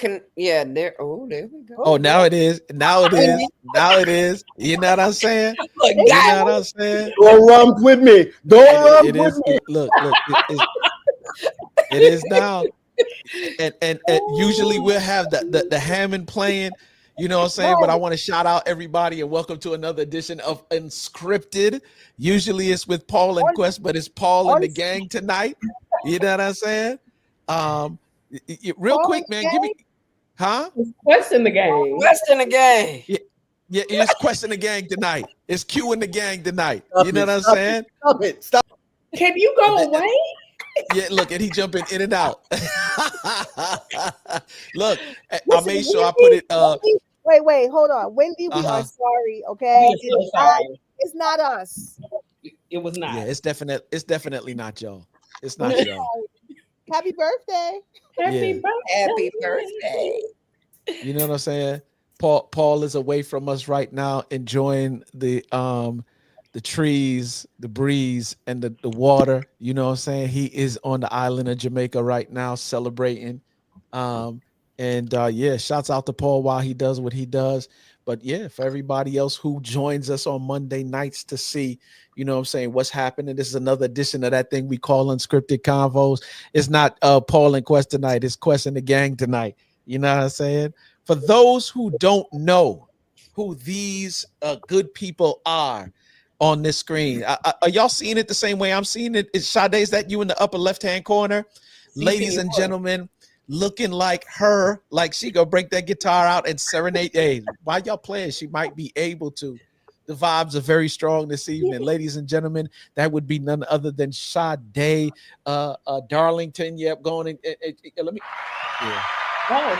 there. Oh, there we go. Oh, now it is. Now it is. Now it is. You know what I'm saying? Look, You guys, know what I'm saying? Don't rump with me. Don't rump It with is. me. Look. It is now. And usually we'll have the Hammond playing. You know what I'm saying? But I want to shout out everybody and welcome to another edition of Unscripted. Usually it's with Paul and Quest, but it's Paul and the gang tonight. You know what I'm saying? Real quick, man, give me, huh? It's Quest in the game. West in the game. Yeah, it's Quest and the gang tonight. It's Q and the gang tonight. Stop You know it, what I'm stop saying? Stop it. Stop. Can you go away? Yeah, look, and he jumping in and out. Look, I made sure I put it. Wait, hold on. Wendy, we are sorry, okay? We are so sorry. It's not us. It was not. Yeah, it's definitely not y'all. It's not y'all. Happy birthday. Happy birthday. Happy birthday. You know what I'm saying? Paul is away from us right now, enjoying the trees, the breeze, and the water. You know what I'm saying? He is on the island of Jamaica right now celebrating. Yeah, shouts out to Paul while he does what he does. But yeah, for everybody else who joins us on Monday nights to see, you know what I'm saying, what's happening. This is another edition of that thing we call Unscripted Convos. It's not Paul and Quest tonight. It's Quest and the gang tonight. You know what I'm saying? For those who don't know who these good people are on this screen, are y'all seeing it the same way I'm seeing it? Is Sade, is that you in the upper left-hand corner? Ladies and gentlemen, looking like her, like she gonna break that guitar out and serenade. Hey, while y'all playing, she might be able to. The vibes are very strong this evening. Ladies and gentlemen, that would be none other than Sade Darlington. Yep, going in. Let me. Yeah. Oh,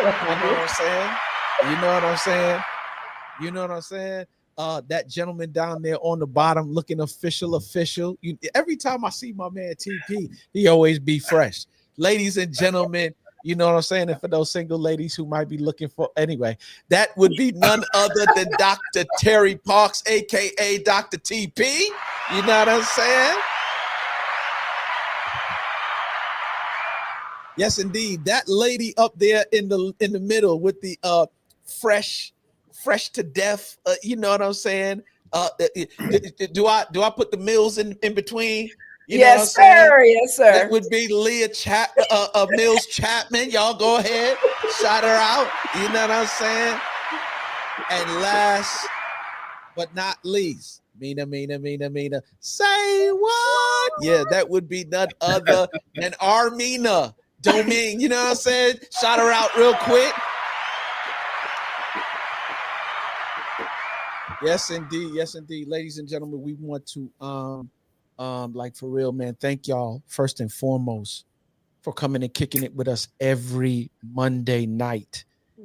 You know what I'm saying? You know what I'm saying? You know what I'm saying? That gentleman down there on the bottom looking official. Every time I see my man TP, he always be fresh. Ladies and gentlemen, you know what I'm saying? And for those single ladies who might be looking for, anyway, that would be none other than Dr. Terry Parks, aka Dr. TP. You know what I'm saying? Yes, indeed. That lady up there in the middle with the fresh to death. You know what I'm saying? Do I put the mills in between? You know Yes, sir. Yes, sir. That would be Leah Mills Chapman. Y'all go ahead, shout her out. You know what I'm saying? And last but not least, Mina. Say what? Yeah, that would be none other than Armina Domingue. You know what I'm saying? Shout her out real quick. Yes, indeed. Ladies and gentlemen, we want to like for real, man, thank y'all first and foremost for coming and kicking it with us every Monday night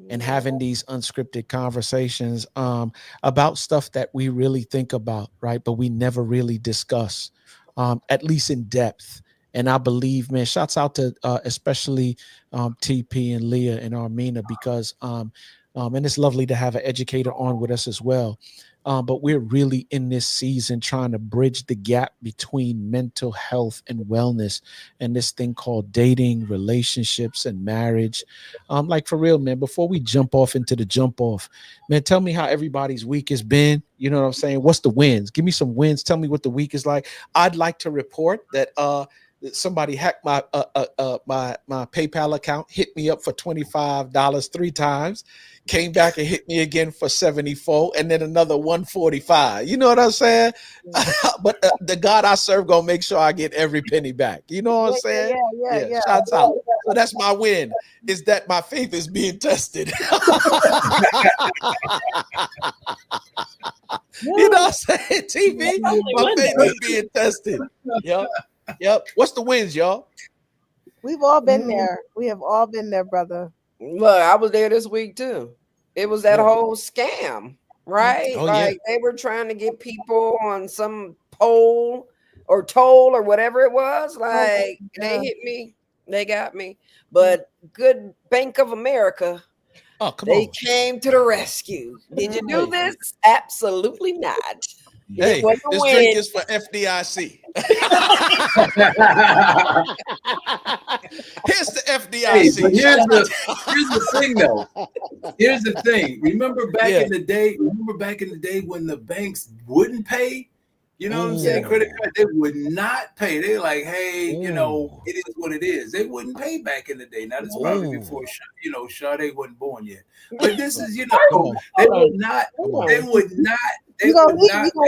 and having these unscripted conversations about stuff that we really think about, right? But we never really discuss, at least in depth. And I believe, man, shouts out to especially TP and Leah and Armina because and it's lovely to have an educator on with us as well. But we're really in this season trying to bridge the gap between mental health and wellness and this thing called dating, relationships, and marriage. Like for real, man, before we jump off into the jump off, man, tell me how everybody's week has been. You know what I'm saying? What's the wins? Give me some wins. Tell me what the week is like. I'd like to report that somebody hacked my my PayPal account, hit me up for $25 3 times, came back and hit me again for 74, and then another 145. You know what I'm saying? But the God I serve gonna make sure I get every penny back. You know what I'm saying? Yeah. Shouts out. So that's my win. Is that my faith is being tested? You know what I'm saying, TV? My faith is being tested. Yep. What's the wins, y'all? We've all been there. We have all been there, brother. Look, I was there this week too. It was that whole scam, right? Oh, like they were trying to get people on some poll or toll or whatever it was. Like they hit me, they got me. But good Bank of America, oh, come they on. came to the rescue. Did you do this? Absolutely not. Hey, wasn't a this win. drink is for FDIC. Here's the Hey, FDIC. but here's the thing though. Here's the thing. Remember back in the day when the banks wouldn't pay? You know what I'm saying? Credit card, they would not pay. They're like, hey, you know, it is what it is. They wouldn't pay back in the day. Now, this is probably before, Sade wasn't born yet. But this is, they would not, You gonna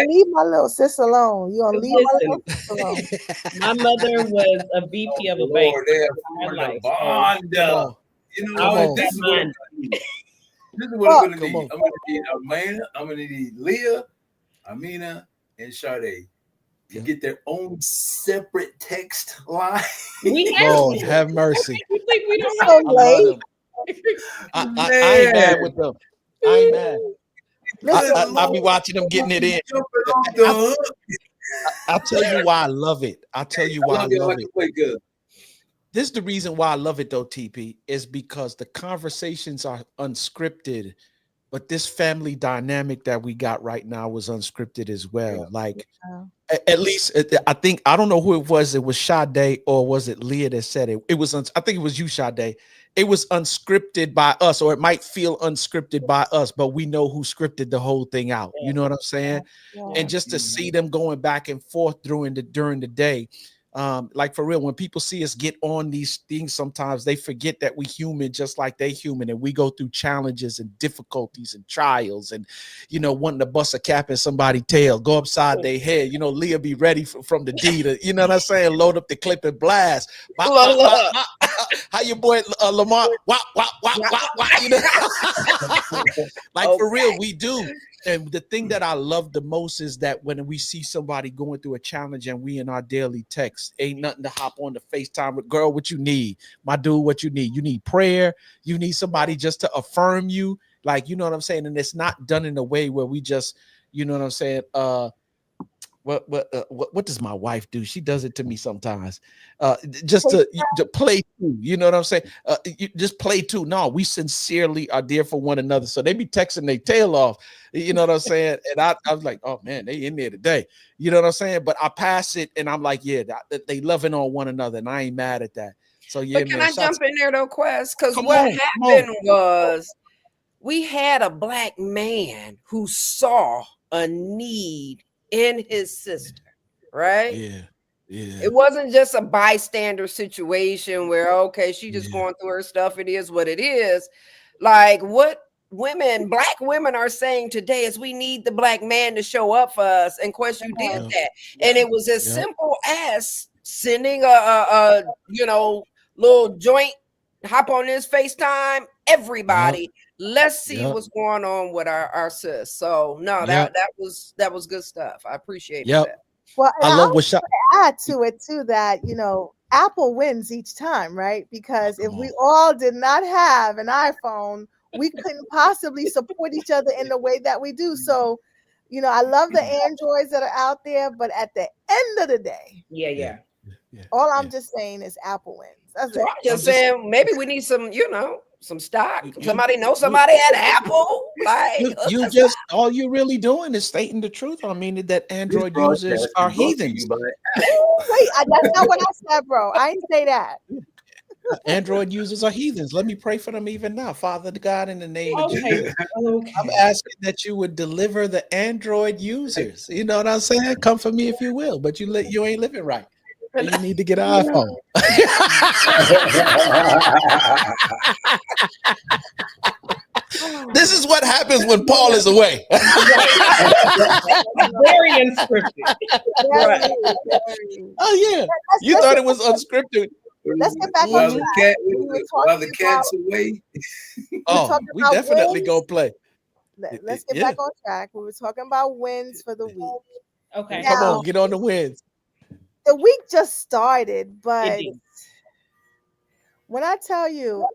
leave my little sis alone. You gonna leave my little sis alone. My mother was a VP of a bank. Bond. This is what I'm gonna need. This is what I'm gonna need. I'm gonna need Amina. I'm gonna need Leah, Amina, and Sade to get their own separate text line. Lord have mercy. We don't So late. I ain't mad with them. I ain't mad. I'll be watching them getting it in. I'll tell you why I love it. I'll tell you why I love it. This is the reason why I love it though, TP, is because the conversations are unscripted, but this family dynamic that we got right now was unscripted as well. Like, at least I don't know who it was. It was Sade or was it Leah that said it? It was, I think it was you, Sade. It was unscripted by us, or it might feel unscripted by us, but we know who scripted the whole thing out. You know what I'm saying? Yeah. And just to see them going back and forth during the day, like for real, when people see us get on these things, sometimes they forget that we human just like they human, and we go through challenges and difficulties and trials, and wanting to bust a cap in somebody's tail, go upside their head. Leah be ready from the D to, you know what I'm saying, load up the clip and blast. How your boy Lamar? Wah, wah, wah, wah, wah, like for real, we do. And the thing that I love the most is that when we see somebody going through a challenge and we in our daily text, ain't nothing to hop on the FaceTime with, girl, what you need? My dude, what you need? You need prayer. You need somebody just to affirm you. Like, you know what I'm saying? And it's not done in a way where we just, you know what I'm saying? What does my wife do? She does it to me sometimes. Just to play too. You know what I'm saying? You just play too. No, we sincerely are there for one another. So they be texting their tail off. You know what I'm saying? And I was like, oh man, they in there today. You know what I'm saying? But I pass it and I'm like, yeah, they loving on one another, and I ain't mad at that. So yeah, but can I jump in there though, Quest? Because what happened was we had a black man who saw a need in his sister, right? Yeah. It wasn't just a bystander situation where, okay, she just going through her stuff. It is what it is. Like what black women are saying today is we need the black man to show up for us. And Quest, you did that. And it was as simple as sending a little joint, hop on this FaceTime, everybody. Let's see what's going on with our sis. So no, that was good stuff. I appreciate that. Well, I love what add to it too that Apple wins each time, right? Because if we all did not have an iPhone, we couldn't possibly support each other in the way that we do. So, I love the Androids that are out there, but at the end of the day, all I'm just saying is Apple wins. That's it. I'm just saying maybe we need some, some stock. Somebody know somebody at Apple. Like you just all you're really doing is stating the truth. I mean that Android users are heathens. Wait, that's not what I said, bro. I didn't say that. Android users are heathens. Let me pray for them even now. Father God, in the name of Jesus, I'm asking that you would deliver the Android users. You know what I'm saying? Come for me if you will, but you ain't living right. You need to get an iPhone. This is what happens when Paul is away. Very unscripted. Right. Oh yeah, you thought it was unscripted. Let's get back on track. While the cat's away. Oh, we definitely gonna play. Let's get back on track. We were talking about wins for the week. Okay, come on, get on the wins. The week just started, but when I tell you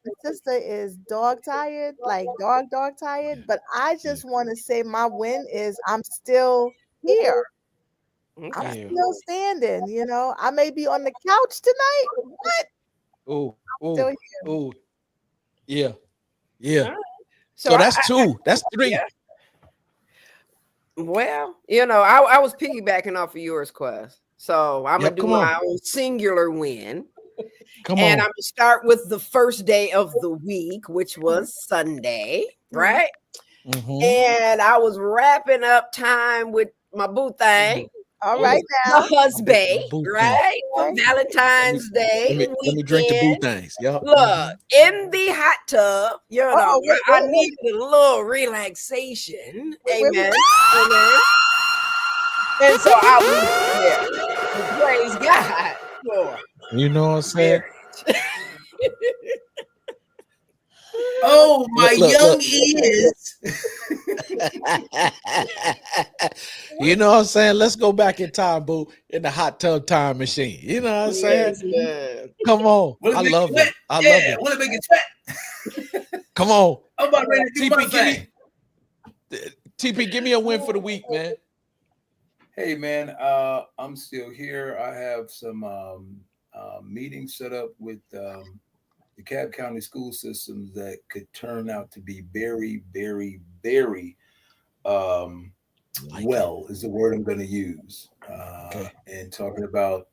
the sister is dog tired, like dog tired, but I just want to say my win is I'm still here. I'm still standing, I may be on the couch tonight. What? Oh, yeah. So that's two. That's three. Yeah. Well, I was piggybacking off of yours, Quest. So I'm Yep, gonna do come on. my own singular win. Come And on. I'm gonna start with the first day of the week, which was Sunday, right? Mhm. And I was wrapping up time with my boo thing. All right The now. husband, Boo thing. right? For Right. Valentine's Day Let me drink the boo weekend. things. Yep. Look, in the hot tub, Oh, wait, I wait, needed a little relaxation. wait. Amen. Amen. And so I was there. And praise God for You know what I'm saying? Oh, my Look, young look. ears. You know what I'm saying? Let's go back in time, boo, in the hot tub time machine. You know what I'm saying? yes. Come on. Will it I make love you it. sweat? I Yeah, love it. will it make you sweat? Come on. I'm about ready to do my TP, give thing. me TP, give me a win for the week, man. Hey, man, I'm still here. I have some meetings set up with the Cobb County school systems that could turn out to be very, very, very well is the word I'm going to use. Okay. And talking about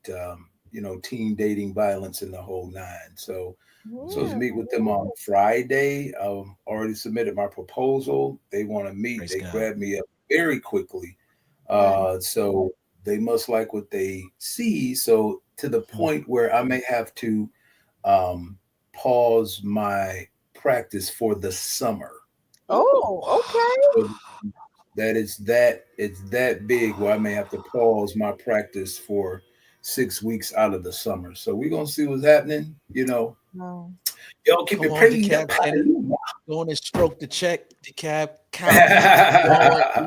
teen dating, violence, and the whole nine. So to meet with them on Friday. Already submitted my proposal. They want to meet. Praise They God. grabbed me up very quickly. So they must like what they see. So to the point where I may have to pause my practice for the summer. Oh, okay. So it's that big where I may have to pause my practice for 6 weeks out of the summer. So we're gonna see what's happening. No. Y'all keep Come it on, prayed DeKalb up. County. Going and stroke the check, DeKalb County.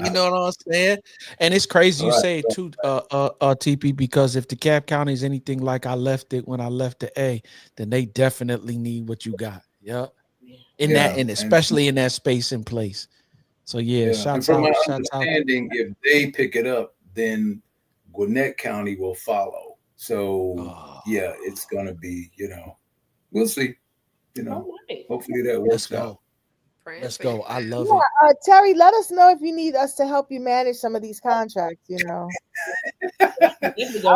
You know what I'm saying? And it's crazy you Right. say it too, TP, because if DeKalb County is anything like I left it when I left the A, then they definitely need what you got. Yep. In that, and especially in that space and place. So yeah, and shouts from my out. understanding, if they pick it up, then Gwinnett County will follow. So yeah, it's gonna be, we'll see. Hopefully that works out. Let's go. I love it. Terry, let us know if you need us to help you manage some of these contracts. I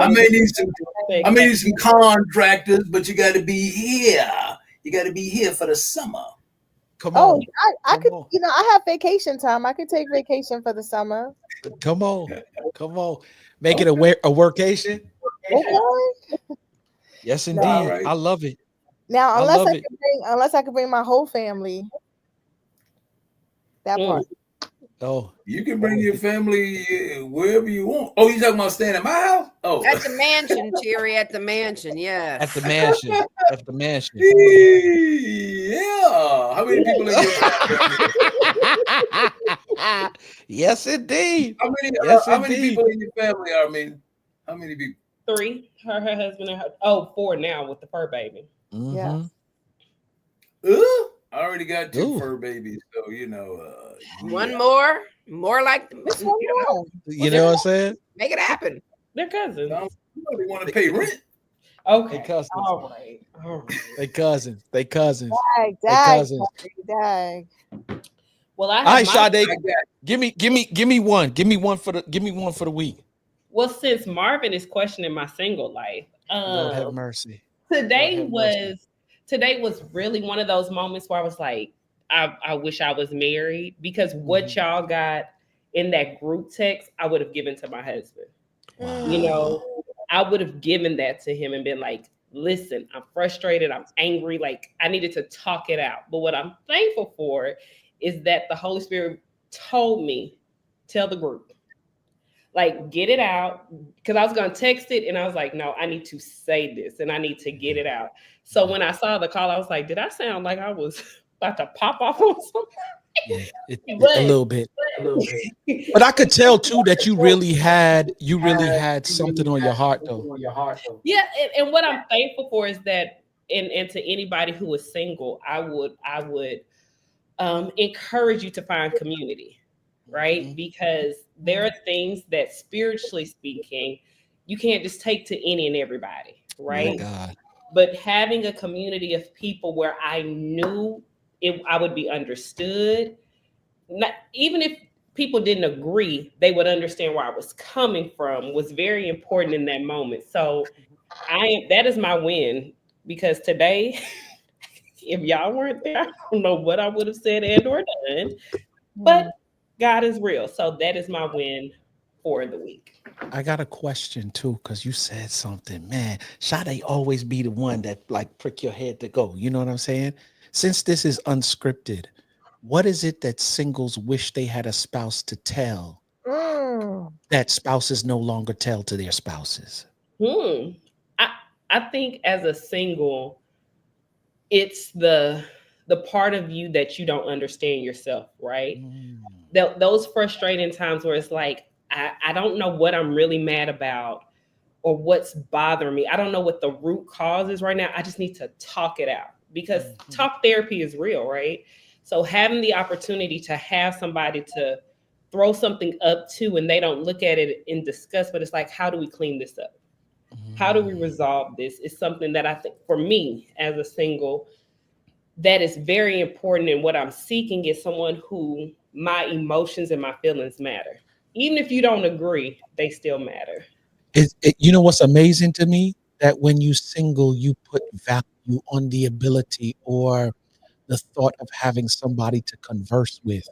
may need some contractors, but you got to be here. You got to be here for the summer. Come on. I could. I have vacation time. I could take vacation for the summer. Come on. Make it a workation. Okay. Yes, indeed. Right. I love it. Now, unless I can bring my whole family. That part. Oh, you can bring your family wherever you want. Oh, you talking about staying at my house? Oh, At the mansion, Terry. At the mansion, yes. At the mansion. At the mansion. Yeah. How many people in your family? Yes, indeed. How many people in your family are? I mean, how many people? 3. Her husband, and 4 now with the fur baby. Yes. I already got 2 fur babies, so one more like you know what I'm saying? Make it happen. They're cousins. They want to pay rent. Okay. They cousins. All right. They cousins. Dag. Well, I have all right, Sade. Give me one. Give me one for the week. Well, since Marvin is questioning my single life, Lord have mercy. Today was really one of those moments where I was like, I wish I was married, because what y'all got in that group text, I would have given to my husband. Wow. I would have given that to him and been like, listen, I'm frustrated. I'm angry. Like, I needed to talk it out. But what I'm thankful for is that the Holy Spirit told me, tell the group, like, get it out. Because I was going to text it and I was like, no, I need to say this and I need to get it out. So when I saw the call, I was like, did I sound like I was about to pop off on something? A little bit. But I could tell too that you really had something on your heart though. Yeah, and what I'm thankful for is that, and to anybody who is single, I would encourage you to find community, right? Because there are things that, spiritually speaking, you can't just take to any and everybody, right? God. But having a community of people where I knew I would be understood, not even if people didn't agree, they would understand where I was coming from was very important in that moment. So that is my win, because today, if y'all weren't there, I don't know what I would have said and or done. But God is real. So that is my win for the week. I got a question too, because you said something, man. Sade always be the one that like prick your head to go. You know what I'm saying? Since this is unscripted, what is it that singles wish they had a spouse to tell that spouses no longer tell to their spouses? I I think as a single, it's the part of you that you don't understand yourself, right? Those frustrating times where it's like, I don't know what I'm really mad about or what's bothering me. I don't know what the root cause is right now. I just need to talk it out, because talk therapy is real, right? So having the opportunity to have somebody to throw something up to, and they don't look at it in disgust, but it's like, how do we clean this up? How do we resolve this? Is something that I think for me as a single, that is very important. And what I'm seeking is someone who my emotions and my feelings matter. Even if you don't agree, they still matter. You know what's amazing to me? That when you single, you put value on the ability or the thought of having somebody to converse with,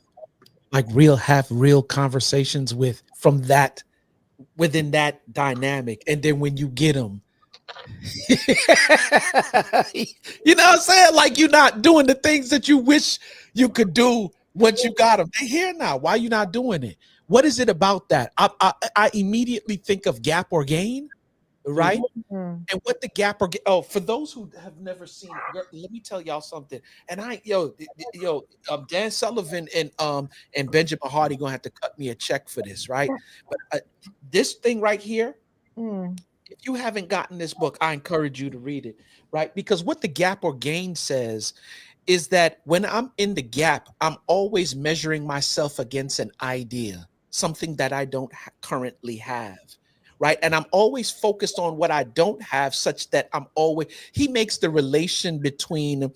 like have real conversations with from that within that dynamic. And then when you get them, you know what I'm saying? Like you're not doing the things that you wish you could do once you got them. They're here now. Why are you not doing it? What is it about that? I immediately think of gap or gain, right? And what the gap or for those who have never seen, let me tell y'all something. And Dan Sullivan and Benjamin Hardy gonna have to cut me a check for this, right? But this thing right here, if you haven't gotten this book, I encourage you to read it, right? Because what the gap or gain says is that when I'm in the gap, I'm always measuring myself against an idea, something that I don't currently have, right? And I'm always focused on what I don't have, such that he makes the relation between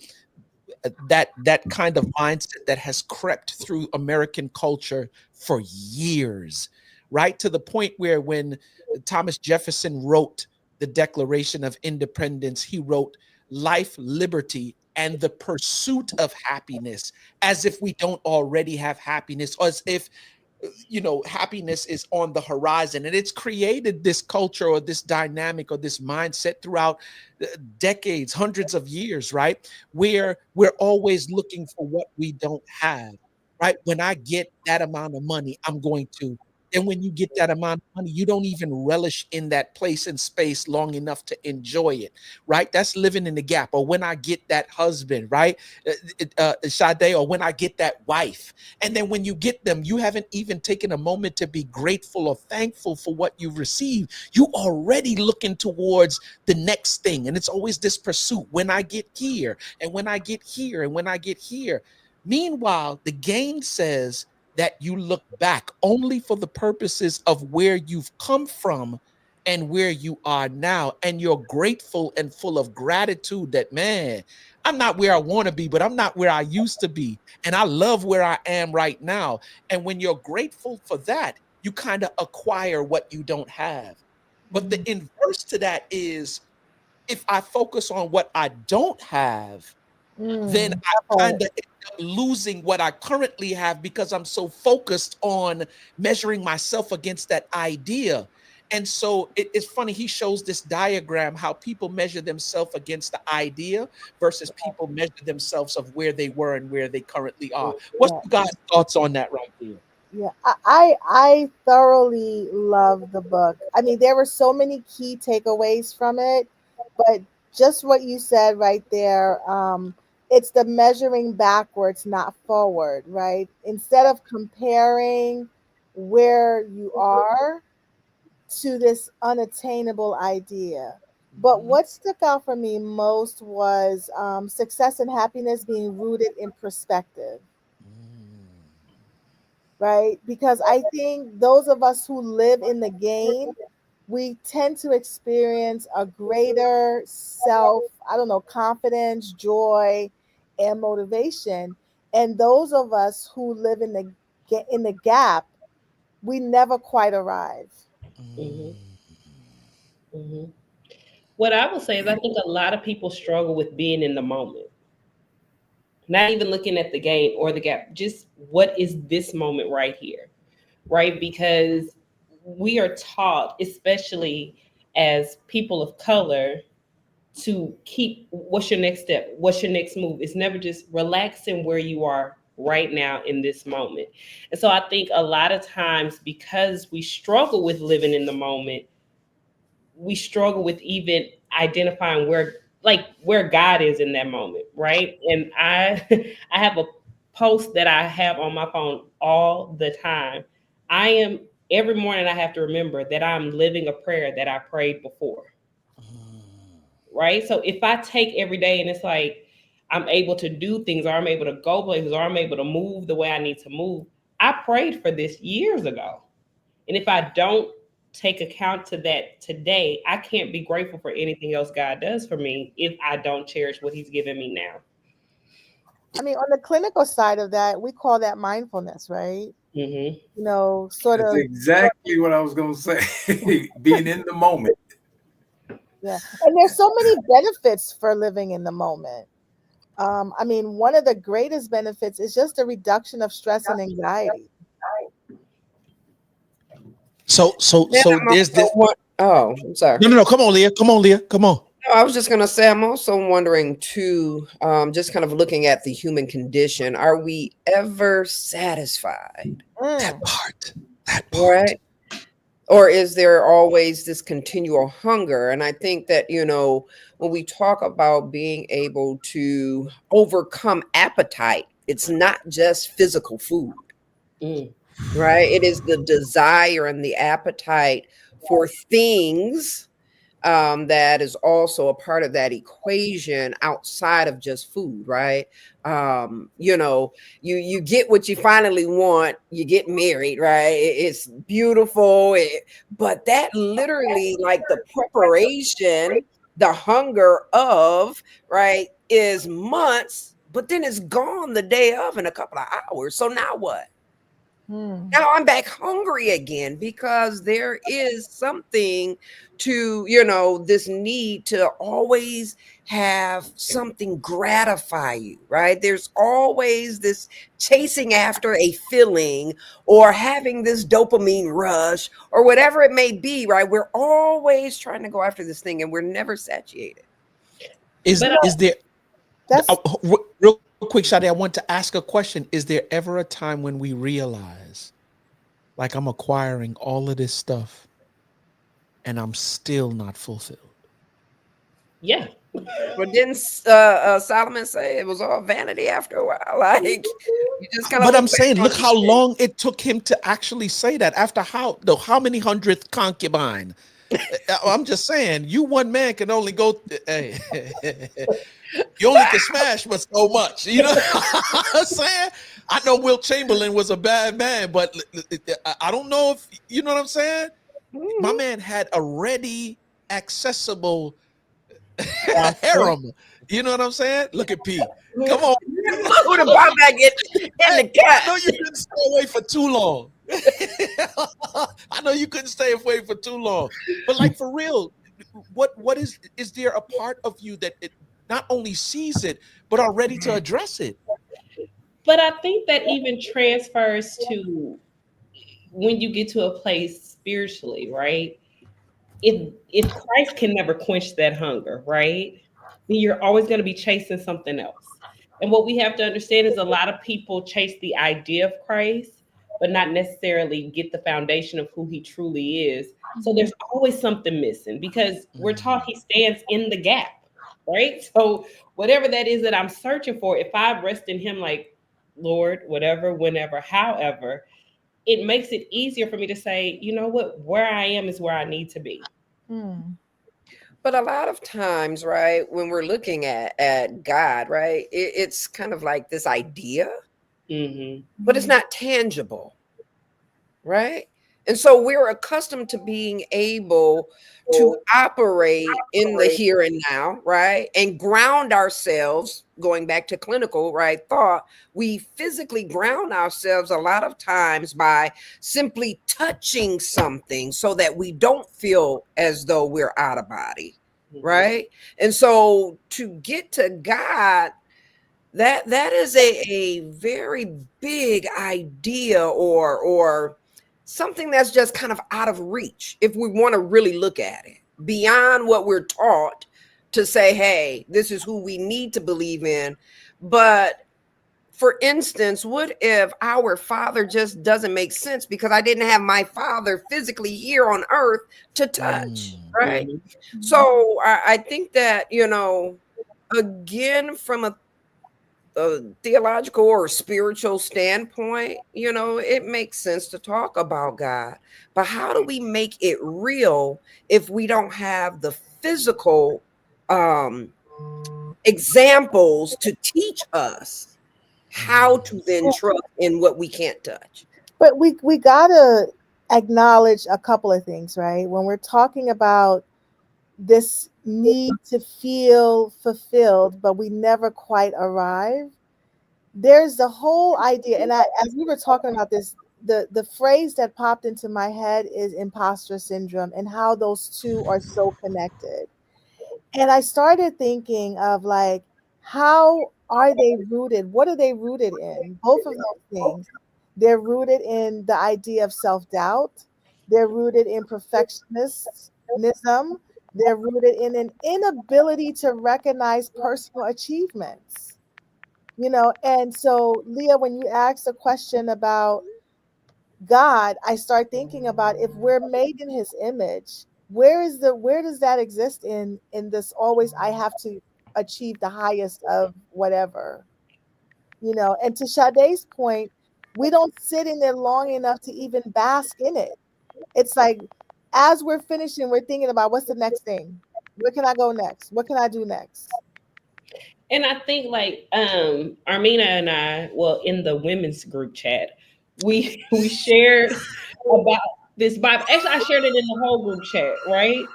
that kind of mindset that has crept through American culture for years, right? To the point where when Thomas Jefferson wrote the Declaration of Independence, he wrote life, liberty, and the pursuit of happiness, as if we don't already have happiness, or as if happiness is on the horizon. And it's created this culture or this dynamic or this mindset throughout decades, hundreds of years, right? Where we're always looking for what we don't have, right? When I get that amount of money, I'm going to. And when you get that amount of money, you don't even relish in that place and space long enough to enjoy it, right? That's living in the gap. Or when I get that husband, right? Sade, or when I get that wife. And then when you get them, you haven't even taken a moment to be grateful or thankful for what you've received. You already looking towards the next thing. And it's always this pursuit. When I get here, and when I get here, and when I get here. Meanwhile, the game says that you look back only for the purposes of where you've come from and where you are now. And you're grateful and full of gratitude that, man, I'm not where I want to be, but I'm not where I used to be. And I love where I am right now. And when you're grateful for that, you kind of acquire what you don't have. But the inverse to that is, if I focus on what I don't have, then I kind of end up losing what I currently have, because I'm so focused on measuring myself against that idea. And so it's funny, he shows this diagram, how people measure themselves against the idea versus people measure themselves of where they were and where they currently are. What's you guys' thoughts on that right there? Yeah, I thoroughly love the book. I mean, there were so many key takeaways from it, but just what you said right there, it's the measuring backwards, not forward, right? Instead of comparing where you are to this unattainable idea. But what stuck out for me most was success and happiness being rooted in perspective, right? Because I think those of us who live in the game, we tend to experience a greater self, I don't know, confidence, joy, and motivation. And those of us who live in the get in the gap, we never quite arrive. Mhm. Mhm. What I will say is, I think a lot of people struggle with being in the moment, not even looking at the game or the gap. Just what is this moment right here, right? Because we are taught, especially as people of color, to keep what's your next step? What's your next move? It's never just relaxing where you are right now in this moment. And so I think a lot of times, because we struggle with living in the moment, we struggle with even identifying where God is in that moment, right? And I I have a post that I have on my phone all the time. I am every morning I have to remember that I'm living a prayer that I prayed before. Right? So if I take every day and it's like I'm able to do things, or I'm able to go places, or I'm able to move the way I need to move, I prayed for this years ago. And if I don't take account to that today, I can't be grateful for anything else God does for me if I don't cherish what He's given me now. I mean, on the clinical side of that, we call that mindfulness, right? Mm-hmm. You know, sort That's of. exactly what I was going to say. Being in the moment. Yeah. And there's so many benefits for living in the moment. I mean, one of the greatest benefits is just a reduction of stress and anxiety. So Then I'm there's this. oh, I'm sorry. No. Come on, Leah. Come on. No, I was just going to say, I'm also wondering too, just kind of looking at the human condition, are we ever satisfied? That part. Right? Or is there always this continual hunger? And I think that, when we talk about being able to overcome appetite, it's not just physical food, right? It is the desire and the appetite for things that is also a part of that equation outside of just food, right? You get what you finally want, you get married, right? It's beautiful, but that literally, like the preparation, the hunger of, right, is months, but then it's gone the day of in a couple of hours. So now what? Now I'm back hungry again because there is something to, this need to always have something gratify you, right? There's always this chasing after a feeling or having this dopamine rush or whatever it may be, right? We're always trying to go after this thing and we're never satiated. Is there That's real quick, Shadi, I want to ask a question. Is there ever a time when we realize, like, I'm acquiring all of this stuff and I'm still not fulfilled? Yeah. But didn't Solomon say it was all vanity after a while? Like, you just kind of. But I'm saying, look how long it took him to actually say that. After how many hundredth concubine? I'm just saying, you one man can only go. Hey, you only can smash but so much. You know what I'm saying? I know Wilt Chamberlain was a bad man, but I don't know if you know what I'm saying. My man had a ready, accessible harem. You know what I'm saying? Look at P. Come on. Who the ball back in the cat? I know you couldn't stay away for too long. I know you couldn't stay away for too long. But like, for real, what is there a part of you that it not only sees it, but are ready to address it? But I think that even transfers to when you get to a place spiritually, right? If Christ can never quench that hunger, right? Then you're always going to be chasing something else. And what we have to understand is a lot of people chase the idea of Christ, but not necessarily get the foundation of who He truly is. So there's always something missing because we're taught He stands in the gap, right? So whatever that is that I'm searching for, if I rest in Him, like, Lord, whatever, whenever, however, it makes it easier for me to say, you know what, where I am is where I need to be. But a lot of times, right, when we're looking at God, right, it's kind of like this idea, but it's not tangible, right? And so we're accustomed to being able to operate in the here and now, right? And ground ourselves, going back to clinical, right? Thought, we physically ground ourselves a lot of times by simply touching something so that we don't feel as though we're out of body, right? And so to get to God, that is a very big idea, or something that's just kind of out of reach if we want to really look at it beyond what we're taught to say, hey, this is who we need to believe in. But for instance, what if our Father just doesn't make sense because I didn't have my Father physically here on earth to touch, right? So I think that, again, from a theological or spiritual standpoint, it makes sense to talk about God. But how do we make it real if we don't have the physical examples to teach us how to then trust in what we can't touch? But we gotta acknowledge a couple of things, right? When we're talking about this need to feel fulfilled, but we never quite arrive. There's the whole idea, and as we were talking about this, the phrase that popped into my head is imposter syndrome, and how those two are so connected. And I started thinking of, like, how are they rooted? What are they rooted in? Both of those things. They're rooted in the idea of self-doubt. They're rooted in perfectionism. They're rooted in an inability to recognize personal achievements. And so, Leah, when you asked the question about God, I start thinking about, if we're made in his image, where does that exist in this always I have to achieve the highest of whatever? And to Sade's point, we don't sit in there long enough to even bask in it. It's like, as we're finishing, we're thinking about, what's the next thing? Where can I go next? What can I do next? And I think, like, Armina and I, well, in the women's group chat, we shared about this Bible. Actually, I shared it in the whole group chat, right?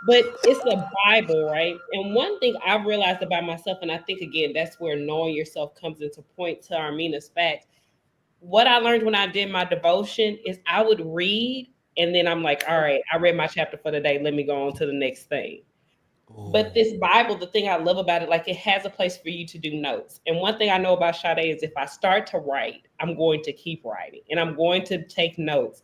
But it's a Bible, right? And one thing I've realized about myself, and I think, again, that's where knowing yourself comes into point, to Armina's fact. What I learned when I did my devotion is I would read, and then I'm like, all right, I read my chapter for the day. Let me go on to the next thing. But this Bible, the thing I love about it, like, it has a place for you to do notes. And one thing I know about Sade is, if I start to write, I'm going to keep writing, and I'm going to take notes.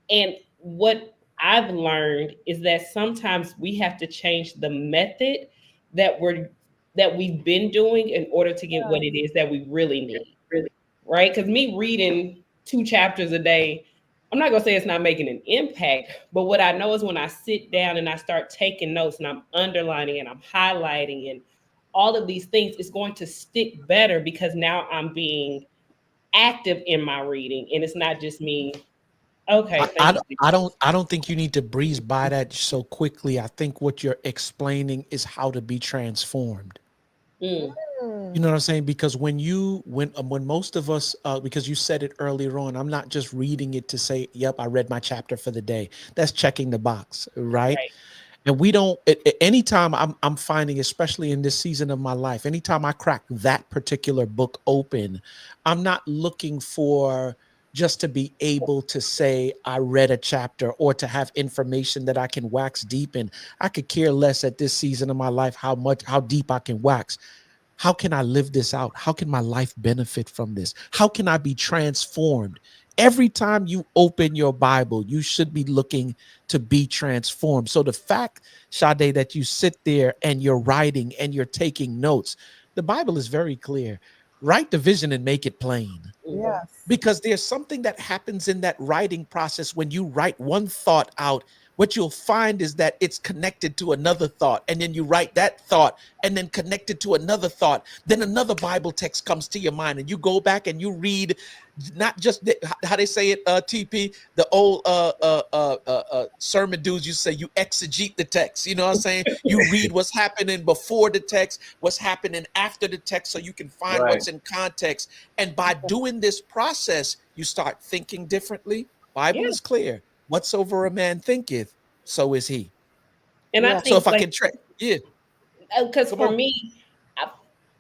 And what I've learned is that sometimes we have to change the method that we've been doing in order to get what it is that we really need. Right? Because me reading 2 chapters a day, I'm not going to say it's not making an impact, but what I know is, when I sit down and I start taking notes and I'm underlining and I'm highlighting and all of these things, it's going to stick better, because now I'm being active in my reading, and it's not just me. Okay. I don't think you need to breeze by that so quickly. I think what you're explaining is how to be transformed. You know what I'm saying? Because when most of us, because you said it earlier on, I'm not just reading it to say, yep, I read my chapter for the day. That's checking the box, right? And we don't, anytime I'm finding, especially in this season of my life, anytime I crack that particular book open, I'm not looking for just to be able to say I read a chapter, or to have information that I can wax deep in. I could care less at this season of my life how deep I can wax. How can I live this out? How can my life benefit from this? How can I be transformed? Every time you open your Bible, you should be looking to be transformed. So the fact, Sade, that you sit there and you're writing and you're taking notes, the Bible is very clear. Write the vision and make it plain. Yes. Because there's something that happens in that writing process. When you write one thought out, what you'll find is that it's connected to another thought, and then you write that thought and then connect it to another thought. Then another Bible text comes to your mind, and you go back and you read, not just how they say it, TP, the old sermon dudes, you say you exegete the text. You know what I'm saying? You read what's happening before the text, what's happening after the text, so you can find what's in context. And by doing this process, you start thinking differently. Bible is clear. whatsoever a man thinketh, so is he. And I Yeah. think So if I like, can track, yeah, because come for on. me,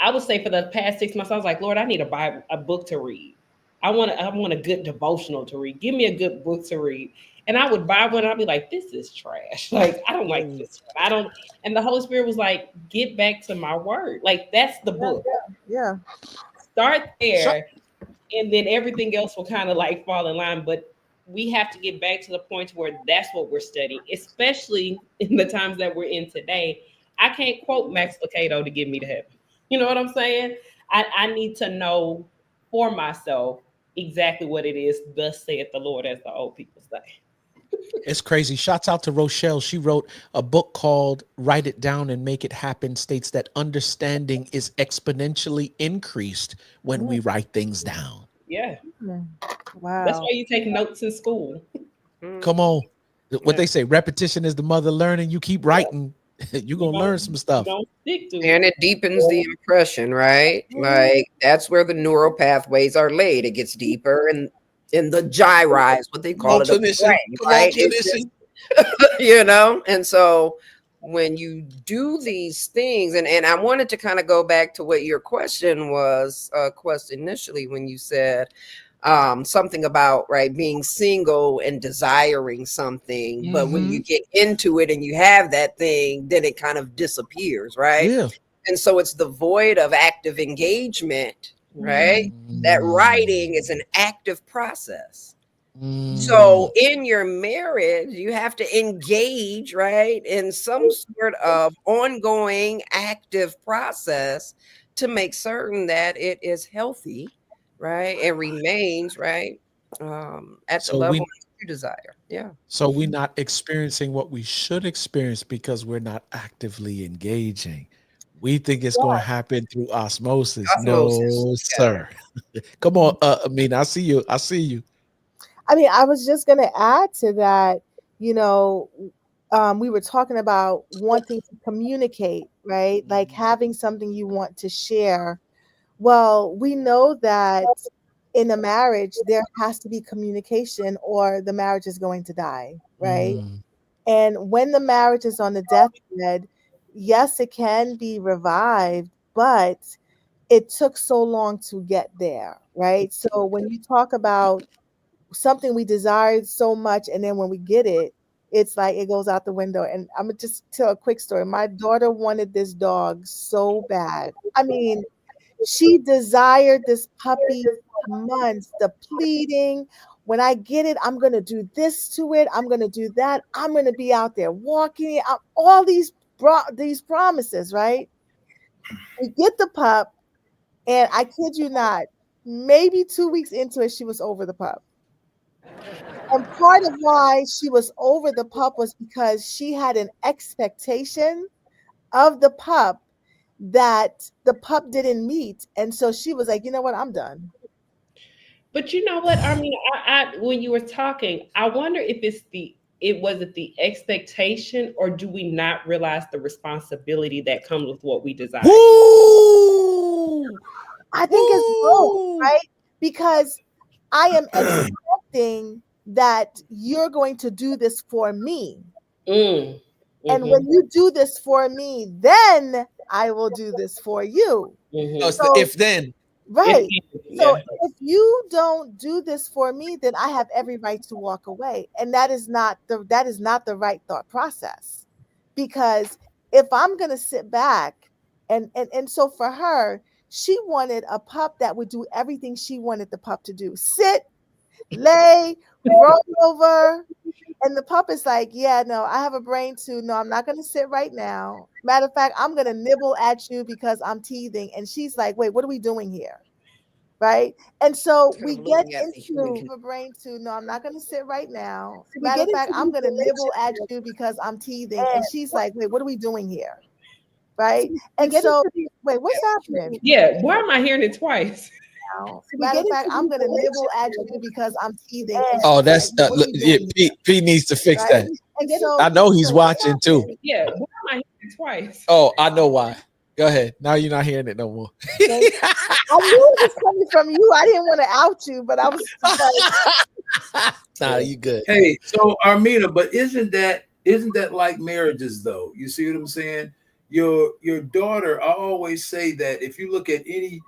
I would say for the past 6 months, I was like, Lord, I need a book to read. I want a good devotional to read. Give me a good book to read. And I would buy one and I'd be like, this is trash. Like, I don't like this one. I don't. And the Holy Spirit was like, get back to my word. Like, that's the book. Yeah. Start So, there. And then everything else will kind of like fall in line. But we have to get back to the point where that's what we're studying, especially in the times that we're in today. I can't quote Max Lucado to get me to heaven. You know what I'm saying? I need to know for myself exactly what it is, thus saith the Lord, as the old people say. it's crazy. Shouts out to Rochelle. She wrote a book called Write It Down and Make It Happen, states that understanding is exponentially increased when we write things down. Yeah. Wow. That's why you take notes in school. Come on. What they say, repetition is the mother of learning. You keep writing, you're going to learn some You stuff. don't stick to it. And it deepens the impression, right? Like that's where the neural pathways are laid. It gets deeper and in the gyri, what they call it, of the Clinician. brain, Come on, right? It's clinician. just, you know, and so when you do these things, and I wanted to kind of go back to what your question was, initially when you said something about right being single and desiring something, but when you get into it and you have that thing, then it kind of disappears, right? Yeah. And so it's the void of active engagement, right? That writing is an active process. So in your marriage, you have to engage, right, in some sort of ongoing active process to make certain that it is healthy, right, and remains right at the So level you desire. Yeah. So we're not experiencing what we should experience because we're not actively engaging. We think it's going to happen through osmosis. Osmosis. No, sir. Come on, Amina. I see you. I see you. I mean, I was just going to add to that, you know, we were talking about wanting to communicate, right? Like having something you want to share. Well, we know that in a marriage, there has to be communication or the marriage is going to die, right? And when the marriage is on the deathbed, yes, it can be revived, but it took so long to get there, right? So when you talk about something we desired so much, and then when we get it, it's like it goes out the window. And I'm gonna just tell a quick story. My daughter wanted this dog so bad. I mean, she desired this puppy for months, the pleading. When I get it, I'm going to do this to it. I'm going to do that. I'm going to be out there walking it. All these promises, right? We get the pup, and I kid you not, maybe 2 weeks into it, she was over the pup. And part of why she was over the pup was because she had an expectation of the pup that the pup didn't meet. And so she was like, you know what, I'm done. But you know what? I mean, I when you were talking, I wonder if was it the expectation, or do we not realize the responsibility that comes with what we desire? I think it's both, right? Because I am expecting that you're going to do this for me. And when you do this for me, then I will do this for you. So, if then. Right. So if you don't do this for me, then I have every right to walk away. And that is not the right thought process. Because if I'm going to sit back and so for her, she wanted a pup that would do everything she wanted the pup to do. Sit, lay, roll over. And the pup is like, yeah, no, I have a brain too. No, I'm not going to sit right now. Matter of fact, I'm going to nibble at you because I'm teething. And she's like, wait, what are we doing here? Right. And so we get into a brain too. No, I'm not going to sit right now. Matter of fact, I'm going to nibble at you because I'm teething. And she's like, wait, what are we doing here? Right. And so, wait, what's happening? Yeah. Why am I hearing it twice? Matter of fact, I'm going to nibble at you because I'm teething. Oh, that's P needs to fix that. And so, I know he's watching too. Yeah. Why am I hearing it twice? Oh, I know why. Go ahead. Now you're not hearing it no more. I knew it was coming from you. I didn't want to out you, but I was like, Nah, you good. Hey, so Armina, but isn't that like marriages though? You see what I'm saying? Your daughter, I always say that if you look at any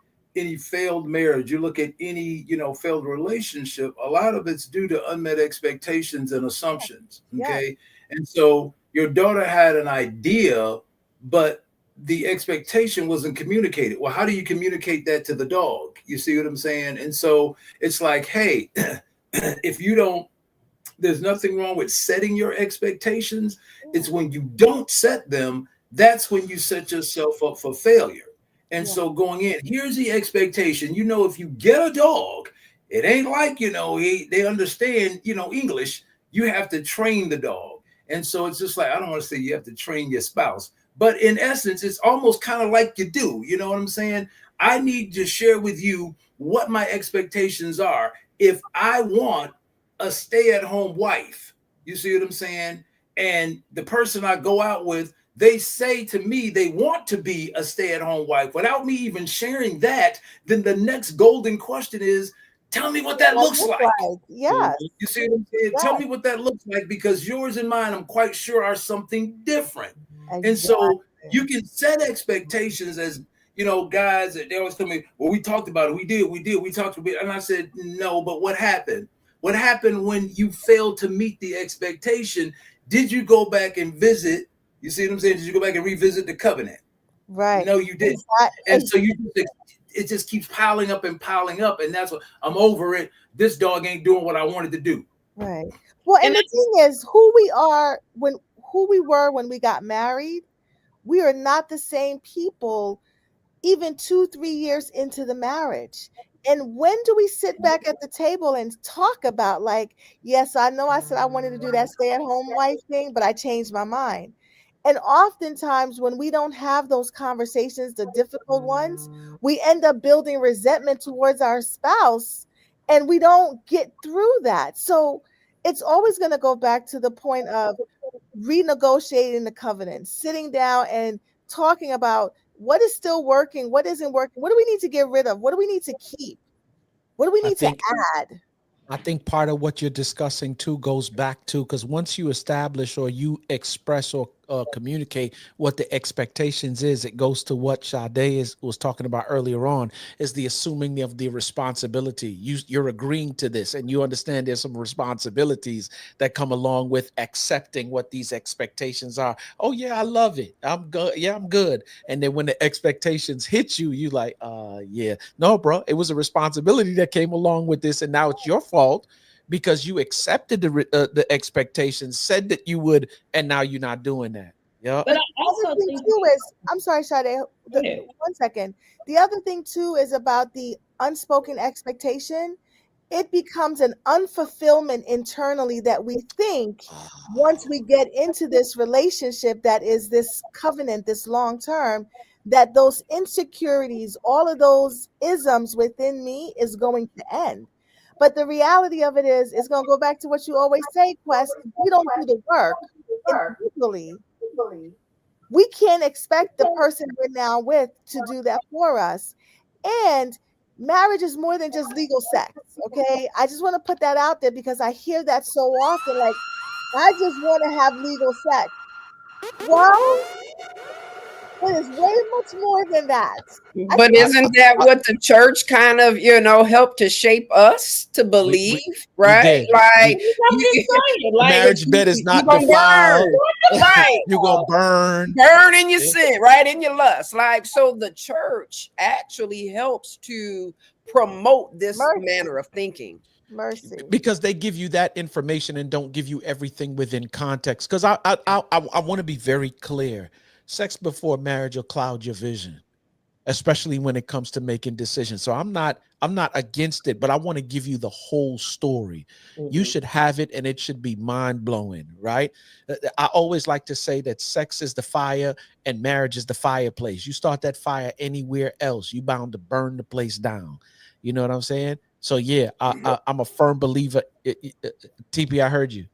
failed marriage, you look at any, failed relationship, a lot of it's due to unmet expectations and assumptions. Okay. And so your daughter had an idea, but the expectation wasn't communicated. Well, how do you communicate that to the dog? You see what I'm saying? And so it's like, hey, if you don't, there's nothing wrong with setting your expectations. It's when you don't set them, that's when you set yourself up for failure. And so going in, here's the expectation. If you get a dog, it ain't like, they understand, English. You have to train the dog. And so it's just like, I don't want to say you have to train your spouse, but in essence, it's almost kind of like you do. You know what I'm saying? I need to share with you what my expectations are. If I want a stay-at-home wife, you see what I'm saying? And the person I go out with, they say to me they want to be a stay-at-home wife without me even sharing that, then the next golden question is, tell me what that looks like. Yes. You see what I'm saying? Yes. Tell me what that looks like, because yours and mine, I'm quite sure, are something different. Exactly. And so you can set expectations as, guys, they always tell me, well, we talked about it. We talked about it. And I said, no, but what happened? What happened when you failed to meet the expectation? Did you go back and visit? You see what I'm saying? Did you go back and revisit the covenant? Right. No, you didn't. And so it just keeps piling up. And that's what I'm over it. This dog ain't doing what I wanted to do. Right. Well, and the thing is, who we were when we got married, we are not the same people even 2-3 years into the marriage. And when do we sit back at the table and talk about, like, yes, I know I said I wanted to do that stay-at-home wife thing, but I changed my mind. And oftentimes when we don't have those conversations, the difficult ones, we end up building resentment towards our spouse, and we don't get through that. So it's always going to go back to the point of renegotiating the covenant, sitting down and talking about what is still working, what isn't working, what do we need to get rid of, what do we need to keep, what do we need to add. I think part of what you're discussing too goes back to, because once you establish or you express or communicate what the expectations is, it goes to what Sade was talking about earlier on, is the assuming of the responsibility. You're agreeing to this, and you understand there's some responsibilities that come along with accepting what these expectations are. Oh yeah, I love it. I'm good. Yeah, I'm good. And then when the expectations hit you, you like, yeah, no, bro, it was a responsibility that came along with this, and now it's your fault because you accepted the expectations, said that you would, and now you're not doing that. Yeah. But I also think too is, I'm sorry, Sade, 1 second. The other thing too is about the unspoken expectation. It becomes an unfulfillment internally that we think once we get into this relationship that is this covenant, this long term, that those insecurities, all of those isms within me is going to end. But the reality of it is, it's going to go back to what you always say, Quest. If we don't do the work individually, we can't expect the person we're now with to do that for us. And marriage is more than just legal sex, okay? I just want to put that out there because I hear that so often. Like, I just want to have legal sex. Well, it is way much more than that. But isn't that what the church kind of, helped to shape us to believe, right? Like, marriage bed is not defiled. Right. You're going to burn in your sin, right? In your lust. Like, so the church actually helps to promote this manner of thinking. Mercy. Because they give you that information and don't give you everything within context. Because I want to be very clear. Sex before marriage will cloud your vision, especially when it comes to making decisions. So I'm not against it, but I want to give you the whole story. Mm-hmm. You should have it, and it should be mind-blowing, right? I always like to say that sex is the fire and marriage is the fireplace. You start that fire anywhere else, you bound to burn the place down. You know what I'm saying? So yeah, I'm a firm believer. TP, I heard you.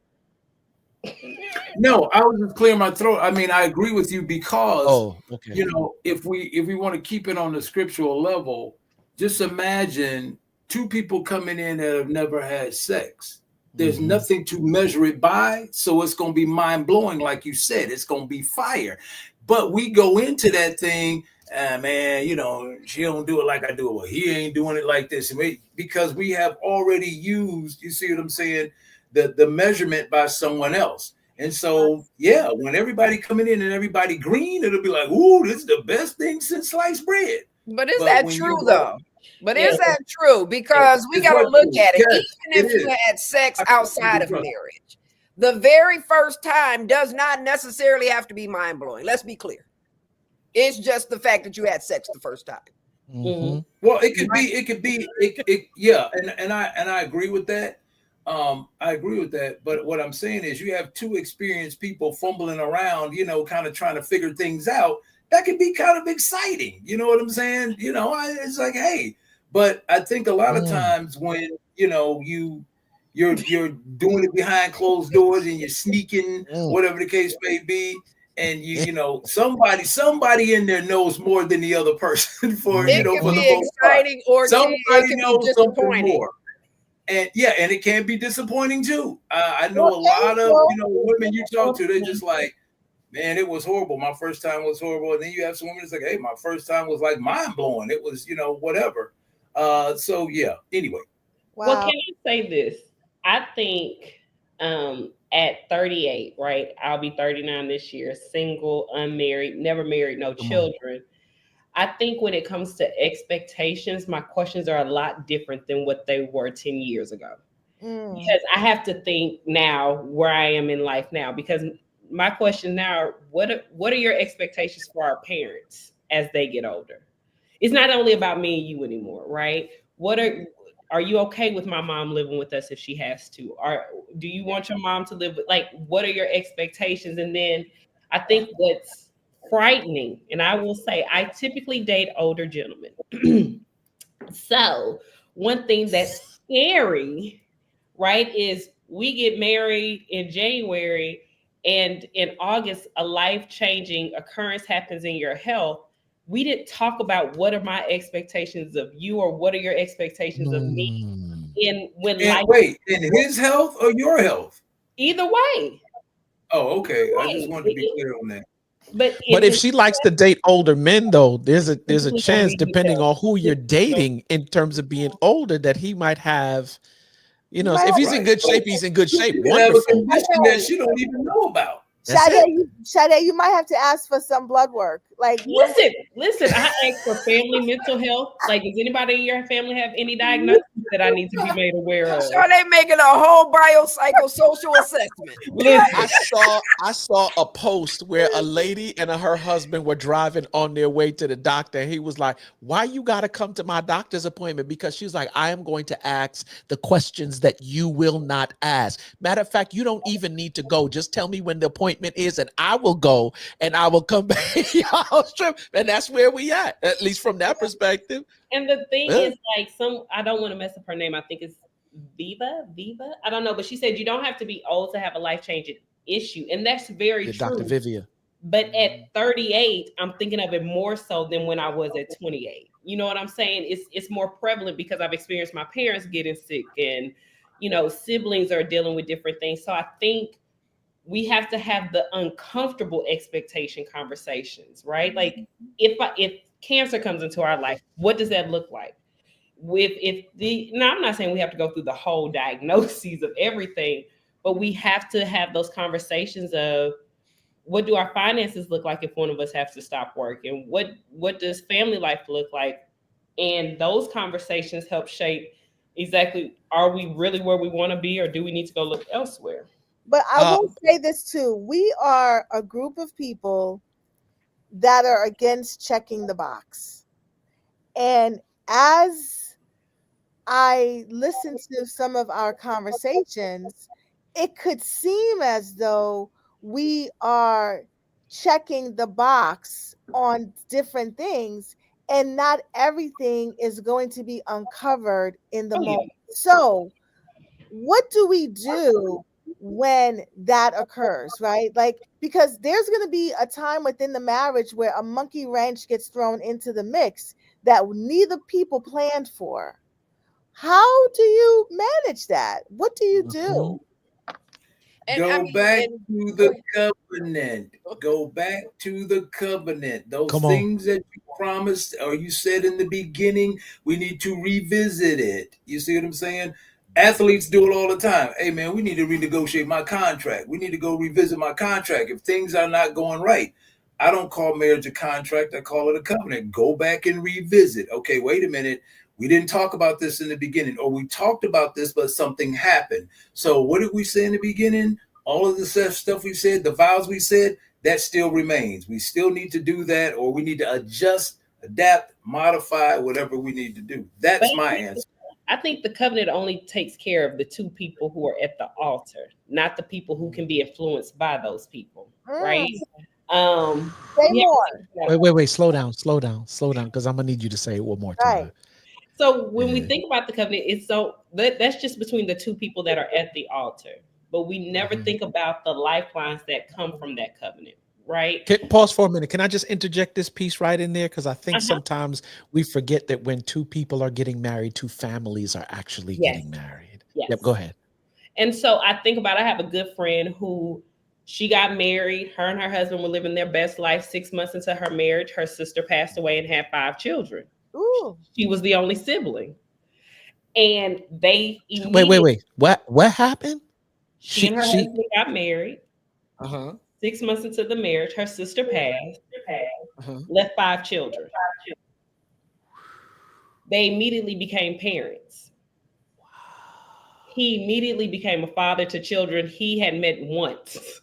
No, I was just clearing my throat. I mean, I agree with you because, okay. If we want to keep it on the scriptural level, just imagine two people coming in that have never had sex. There's nothing to measure it by, so it's going to be mind-blowing. Like you said, it's going to be fire. But we go into that thing, man, you know, she don't do it like I do it. Well, he ain't doing it like this. Because we have already used, you see what I'm saying, the measurement by someone else. And so, yeah, when everybody coming in and everybody green, it'll be like, ooh, this is the best thing since sliced bread. But is that true, though? But Yeah. is that true? Because we got to look at it. Yes, Even if it you is. had sex outside of marriage, the very first time does not necessarily have to be mind-blowing. Let's be clear. It's just the fact that you had sex the first time. Well, it could be, yeah, and I agree with that. I agree with that. But what I'm saying is, you have two experienced people fumbling around, you know, kind of trying to figure things out. That can be kind of exciting. You know what I'm saying? You know, it's like, hey, but I think a lot of times when, you know, you're doing it behind closed doors and you're sneaking, whatever the case may be, and you know, somebody in there knows more than the other person for It you know can for the be most part. exciting or Somebody it can knows be something disappointing. more. And yeah, and it can be disappointing too. I know a lot of women you talk to, they're just like, man, it was horrible. My first time was horrible. And then you have some women that's like, hey, my first time was like mind blowing. It was, you know, whatever. So yeah. Anyway. Wow. Well, can I say this? I think at 38, right? I'll be 39 this year, single, unmarried, never married, no children. I think when it comes to expectations, my questions are a lot different than what they were 10 years ago. Because I have to think now where I am in life now, because my question now are, what are your expectations for our parents as they get older? It's not only about me and you anymore, right? Are you okay with my mom living with us if she has to? Or do you want your mom to live with, like, what are your expectations? And then I think what's frightening, and I will say, I typically date older gentlemen. So one thing that's scary, right, is we get married in January and in August, a life-changing occurrence happens in your health. We didn't talk about what are my expectations of you or what are your expectations of me. In his health or your health? Either way. Oh, okay. I just wanted to be clear on that. But if she likes to date older men, though, there's a chance, depending on who you're dating, in terms of being older, that he might have, you know, if he's in good shape, he's in good shape. You have a condition that she don't even know about. Sade, you might have to ask for some blood work. Like, listen. I asked for family mental health. Like, does anybody in your family have any diagnosis that I need to be made aware of? So they making a whole biopsychosocial assessment. I saw a post where a lady and her husband were driving on their way to the doctor. He was like, "Why you got to come to my doctor's appointment?" Because she's like, "I am going to ask the questions that you will not ask. Matter of fact, you don't even need to go. Just tell me when the appointment is, and I will go, and I will come back." And that's where we at least from that perspective. And the thing is, like, I don't want to mess up her name. I think it's Viva. I don't know, but she said you don't have to be old to have a life-changing issue, and that's very true. Dr. Vivia. But at 38, I'm thinking of it more so than when I was at 28. You know what I'm saying? It's more prevalent because I've experienced my parents getting sick, and you know, siblings are dealing with different things. So I think we have to have the uncomfortable expectation conversations, right? Like, if cancer comes into our life, what does that look like? Now, I'm not saying we have to go through the whole diagnoses of everything, but we have to have those conversations of, what do our finances look like if one of us has to stop working? What does family life look like? And those conversations help shape exactly, are we really where we want to be, or do we need to go look elsewhere? But I will say this too. We are a group of people that are against checking the box. And as I listen to some of our conversations, it could seem as though we are checking the box on different things, and not everything is going to be uncovered in the moment. So what do we do when that occurs, right? Like, because there's going to be a time within the marriage where a monkey wrench gets thrown into the mix that neither people planned for. How do you manage that? What do you do? Mm-hmm. And Go I mean, back and to the covenant. Go back to the covenant. Those Come on. things that you promised or you said in the beginning, we need to revisit it. You see what I'm saying? Athletes do it all the time. Hey, man, we need to renegotiate my contract. We need to go revisit my contract if things are not going right. I don't call marriage a contract. I call it a covenant. Go back and revisit. Okay, wait a minute. We didn't talk about this in the beginning, or we talked about this, but something happened. So what did we say in the beginning? All of the stuff we said, the vows we said, that still remains. We still need to do that, or we need to adjust, adapt, modify, whatever we need to do. That's my answer. I think the covenant only takes care of the two people who are at the altar, not the people who can be influenced by those people, right? Say more. Wait. Slow down, because I'm gonna need you to say it one more time. Right. So when we think about the covenant, it's that's just between the two people that are at the altar. But we never think about the lifelines that come from that covenant, right? Pause for a minute. Can I just interject this piece right in there? Because I think sometimes we forget that when two people are getting married, two families are actually getting married. Yes. Yep, go ahead. And so I think about, I have a good friend who, she got married. Her and her husband were living their best life. 6 months into her marriage, her sister passed away and had 5 children. Ooh. She was the only sibling. And they Wait. What happened? She and her husband got married. 6 months into the marriage, her sister passed, left 5 children. They immediately became parents. He immediately became a father to children he had met once,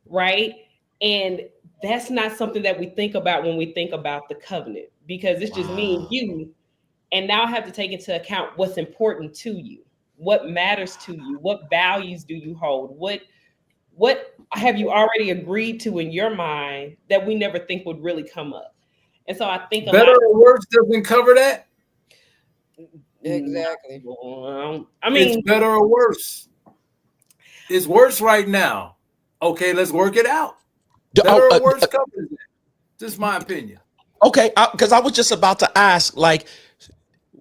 right? And that's not something that we think about when we think about the covenant, because it's just me and you. And now I have to take into account what's important to you, what matters to you, what values do you hold, what have you already agreed to in your mind that we never think would really come up. And so I think better or worse doesn't cover that. exactly. I mean, it's better or worse. It's worse right now. Okay, let's work it out. Better or worse covers that. This is my opinion. Okay, because I was just about to ask, like,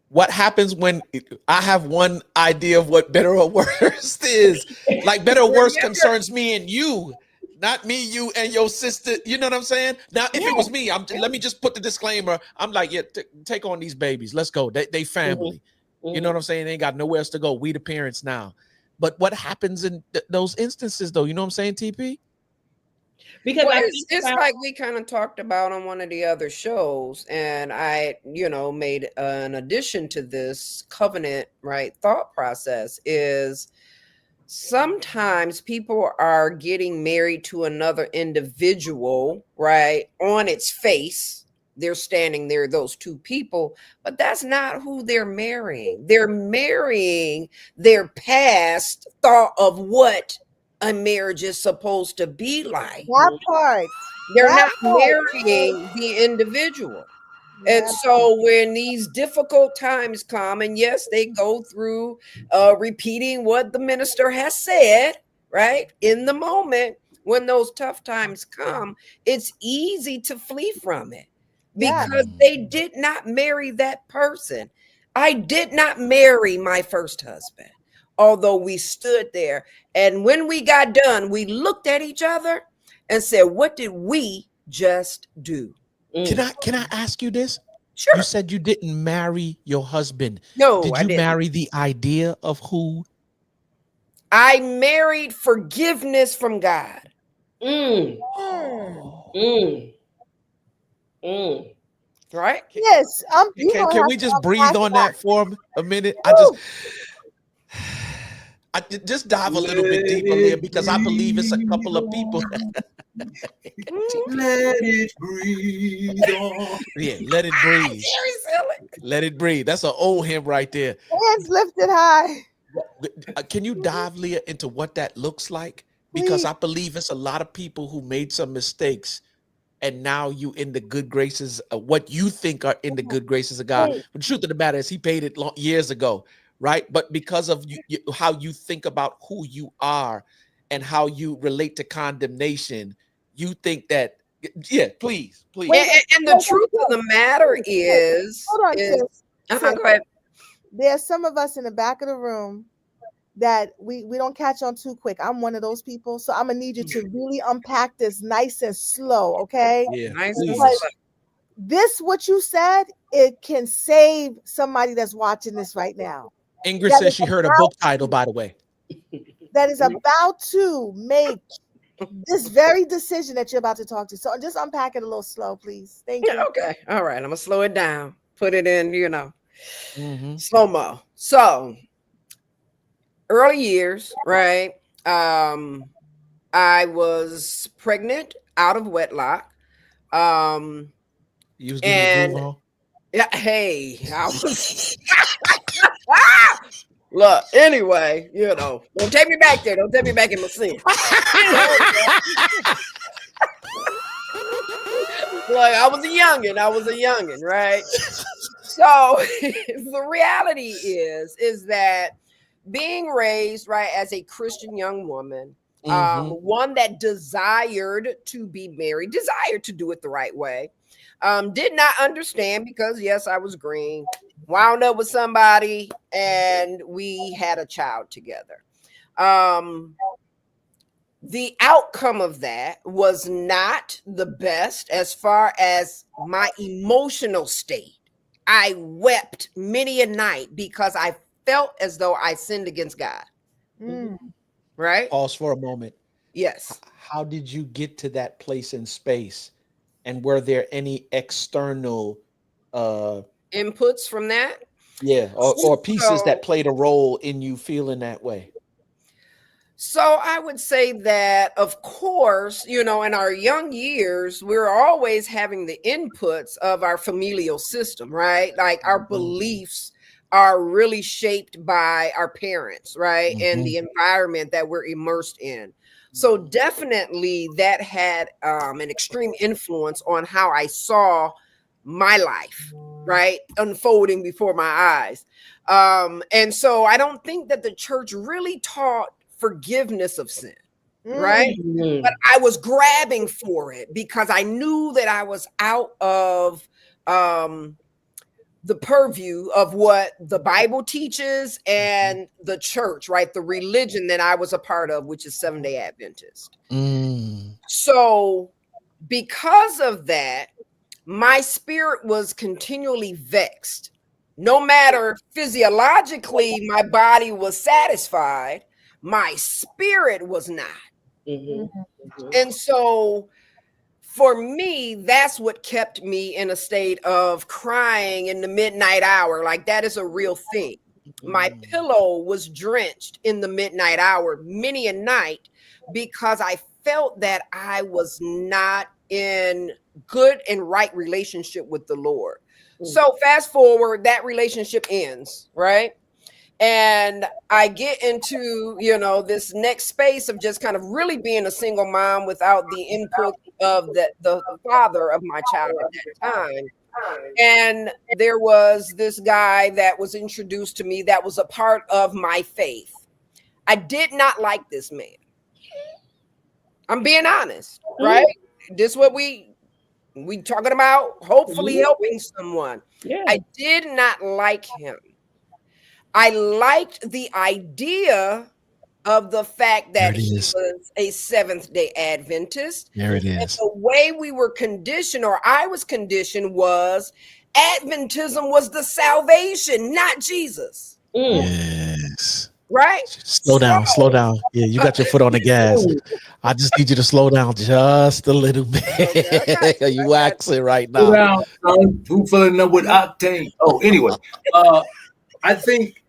what happens when I have one idea of what better or worse is? Like, better or worse concerns me and you, not me, you, and your sister. You know what I'm saying? Now, if it was me, let me just put the disclaimer. I'm like, yeah, take on these babies. Let's go. They family. You know what I'm saying? They ain't got nowhere else to go. We the parents now. But what happens in those instances, though? You know what I'm saying, TP? Because it's like we kind of talked about on one of the other shows, and I, made an addition to this covenant, right, thought process is sometimes people are getting married to another individual, right, on its face. They're standing there, those two people, but that's not who they're marrying. They're marrying their past thought of what a marriage is supposed to be like. That part. They're not marrying the individual. And so when these difficult times come, and yes, they go through repeating what the minister has said, right? In the moment, when those tough times come, it's easy to flee from it because they did not marry that person. I did not marry my first husband. Although we stood there, and when we got done, we looked at each other and said, what did we just do? Can I ask you this? Sure. You said you didn't marry your husband. No, did you marry the idea of who? I married forgiveness from God. Right? Yes. Can we just breathe on that for a minute? I just dive a little bit deeper there, because I believe it's a couple of people. Let it breathe on. Yeah, let it breathe. Let it breathe. That's an old hymn right there. Hands lifted high. Can you dive, Leah, into what that looks like? Because I believe it's a lot of people who made some mistakes, and now you in the good graces of what you think are in the good graces of God. But the truth of the matter is, He paid it years ago. Right. But because of how you think about who you are and how you relate to condemnation, you think that, please. And the truth of the matter is, hold on, go ahead. there's some of us in the back of the room that we don't catch on too quick. I'm one of those people, so I'm gonna need you to really unpack this nice and slow, okay? Yeah, Nice please. Because this, what you said, it can save somebody that's watching this right now. Ingrid That says is she heard a book title, by the way. That is about to make this very decision that you're about to talk to. So just unpack it a little slow, please. Thank you. Okay. All right. I'm gonna slow it down. Put it in, Mhm. slow-mo. So early years, right? I was pregnant out of wedlock. You was getting your And groove on? yeah, hey, I was look, anyway, don't take me back there. Don't take me back in my sin. Like I was a youngin', right? So the reality is that being raised right as a Christian young woman, one that desired to be married, desired to do it the right way, did not understand because yes, I was green, wound up with somebody, and we had a child together. The outcome of that was not the best as far as my emotional state. I wept many a night because I felt as though I sinned against God. Mm. Right? Pause for a moment. Yes. How did you get to that place in space? And were there any external inputs from that? Yeah, or pieces So, that played a role in you feeling that way? So I would say that, of course, in our young years, we're always having the inputs of our familial system, right? Like our beliefs are really shaped by our parents, right? And the environment that we're immersed in. So definitely that had an extreme influence on how I saw my life, right? Unfolding before my eyes. And so I don't think that the church really taught forgiveness of sin, right? But I was grabbing for it because I knew that I was out of the purview of what the Bible teaches and the church, right? The religion that I was a part of, which is Seventh-day Adventist. So because of that, my spirit was continually vexed. No matter physiologically, my body was satisfied, my spirit was not. And so for me, that's what kept me in a state of crying in the midnight hour. Like that is a real thing. My pillow was drenched in the midnight hour many a night because I felt that I was not in good and right relationship with the Lord. So fast forward, that relationship ends, right? And I get into, this next space of just kind of really being a single mom without the input of the father of my child at that time. And there was this guy that was introduced to me that was a part of my faith. I did not like this man. I'm being honest, right? This is what we talking about, hopefully helping someone. Yeah. I did not like him. I liked the idea of the fact that he was a Seventh-day Adventist. There it is. And the way we were conditioned, or I was conditioned, was Adventism was the salvation, not Jesus. Yes. Right? Slow down. Yeah, you got your foot on the gas. I just need you to slow down just a little bit. You waxing right now. Slow down, son. Who filling up with octane? Oh, anyway, I think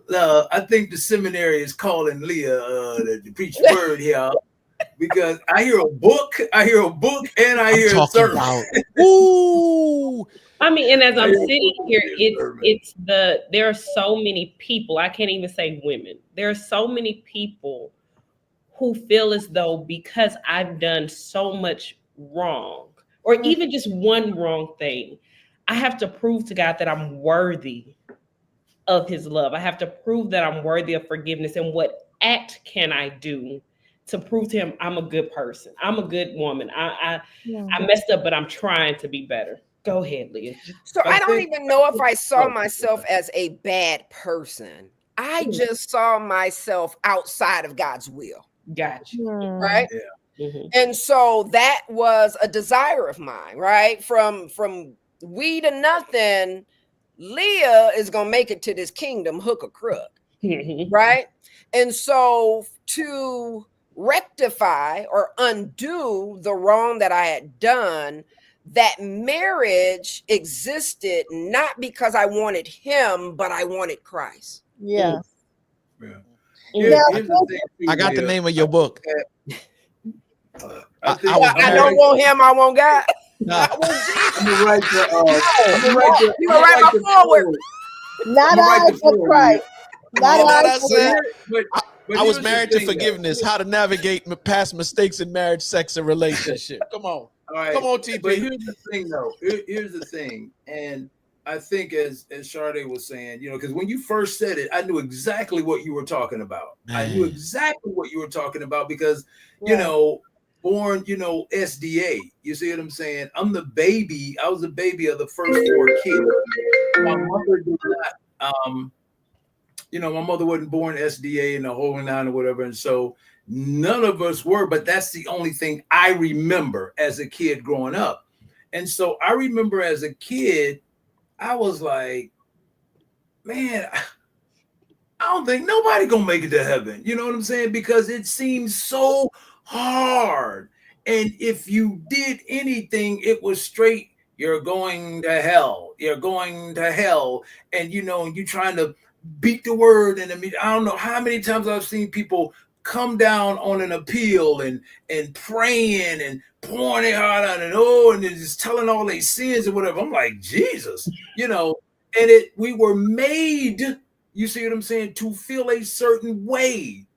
the seminary is calling Leah to preach the word here, because I hear a book, and I hear a sermon. Ooh. I mean, and as I'm sitting here, there are so many people, I can't even say women. There are so many people who feel as though because I've done so much wrong, or even just one wrong thing, I have to prove to God that I'm worthy of his love. I have to prove that I'm worthy of forgiveness. And what act can I do to prove to him I'm a good person? I'm a good woman. I messed up, but I'm trying to be better. Go ahead, Leah. So I don't think- even know if I saw Oh. myself as a bad person. I Mm. just saw myself outside of God's will, Gotcha. right? Mhm. And so that was a desire of mine, right? From we to nothing, Leah is gonna make it to this kingdom hook or crook, Mhm. right? And so to rectify or undo the wrong that I had done, that marriage existed not because I wanted him, but I wanted Christ. Yeah. Yeah. Yeah. Here's the thing, too, I got the Leah. name of your book. I think was I don't want him, I want God. Nah. I want Jesus. I'm gonna write the. You gonna write my forward. Not I'm gonna write I, the but forward, Christ. Not You know I, what I but said? Christ. But I was here's the married to thing, though. forgiveness. How to navigate past mistakes in marriage, sex, and relationship. Come on. All right. Come on, But TP. here's the thing, though. Here's the thing, and I think as Sade was saying, because when you first said it, I knew exactly what you were talking about. I knew Man. exactly what you were talking about because Right. born SDA. You see what I'm saying? I'm the baby. I was the baby of the first 4 kids. My mother did not. My mother wasn't born SDA and the whole 9 or whatever, and so none of us were. But that's the only thing I remember as a kid growing up. And so I remember as a kid, I was like, man, I don't think nobody gonna make it to heaven. You know what I'm saying? Because it seems so hard. And if you did anything, it was straight, you're going to hell. You're going to hell. And you're trying to beat the word. And I don't know how many times I've seen people come down on an appeal and praying and pouring their heart out and just telling all their sins and whatever. I'm like, Jesus, and we were made, you see what I'm saying, to feel a certain way.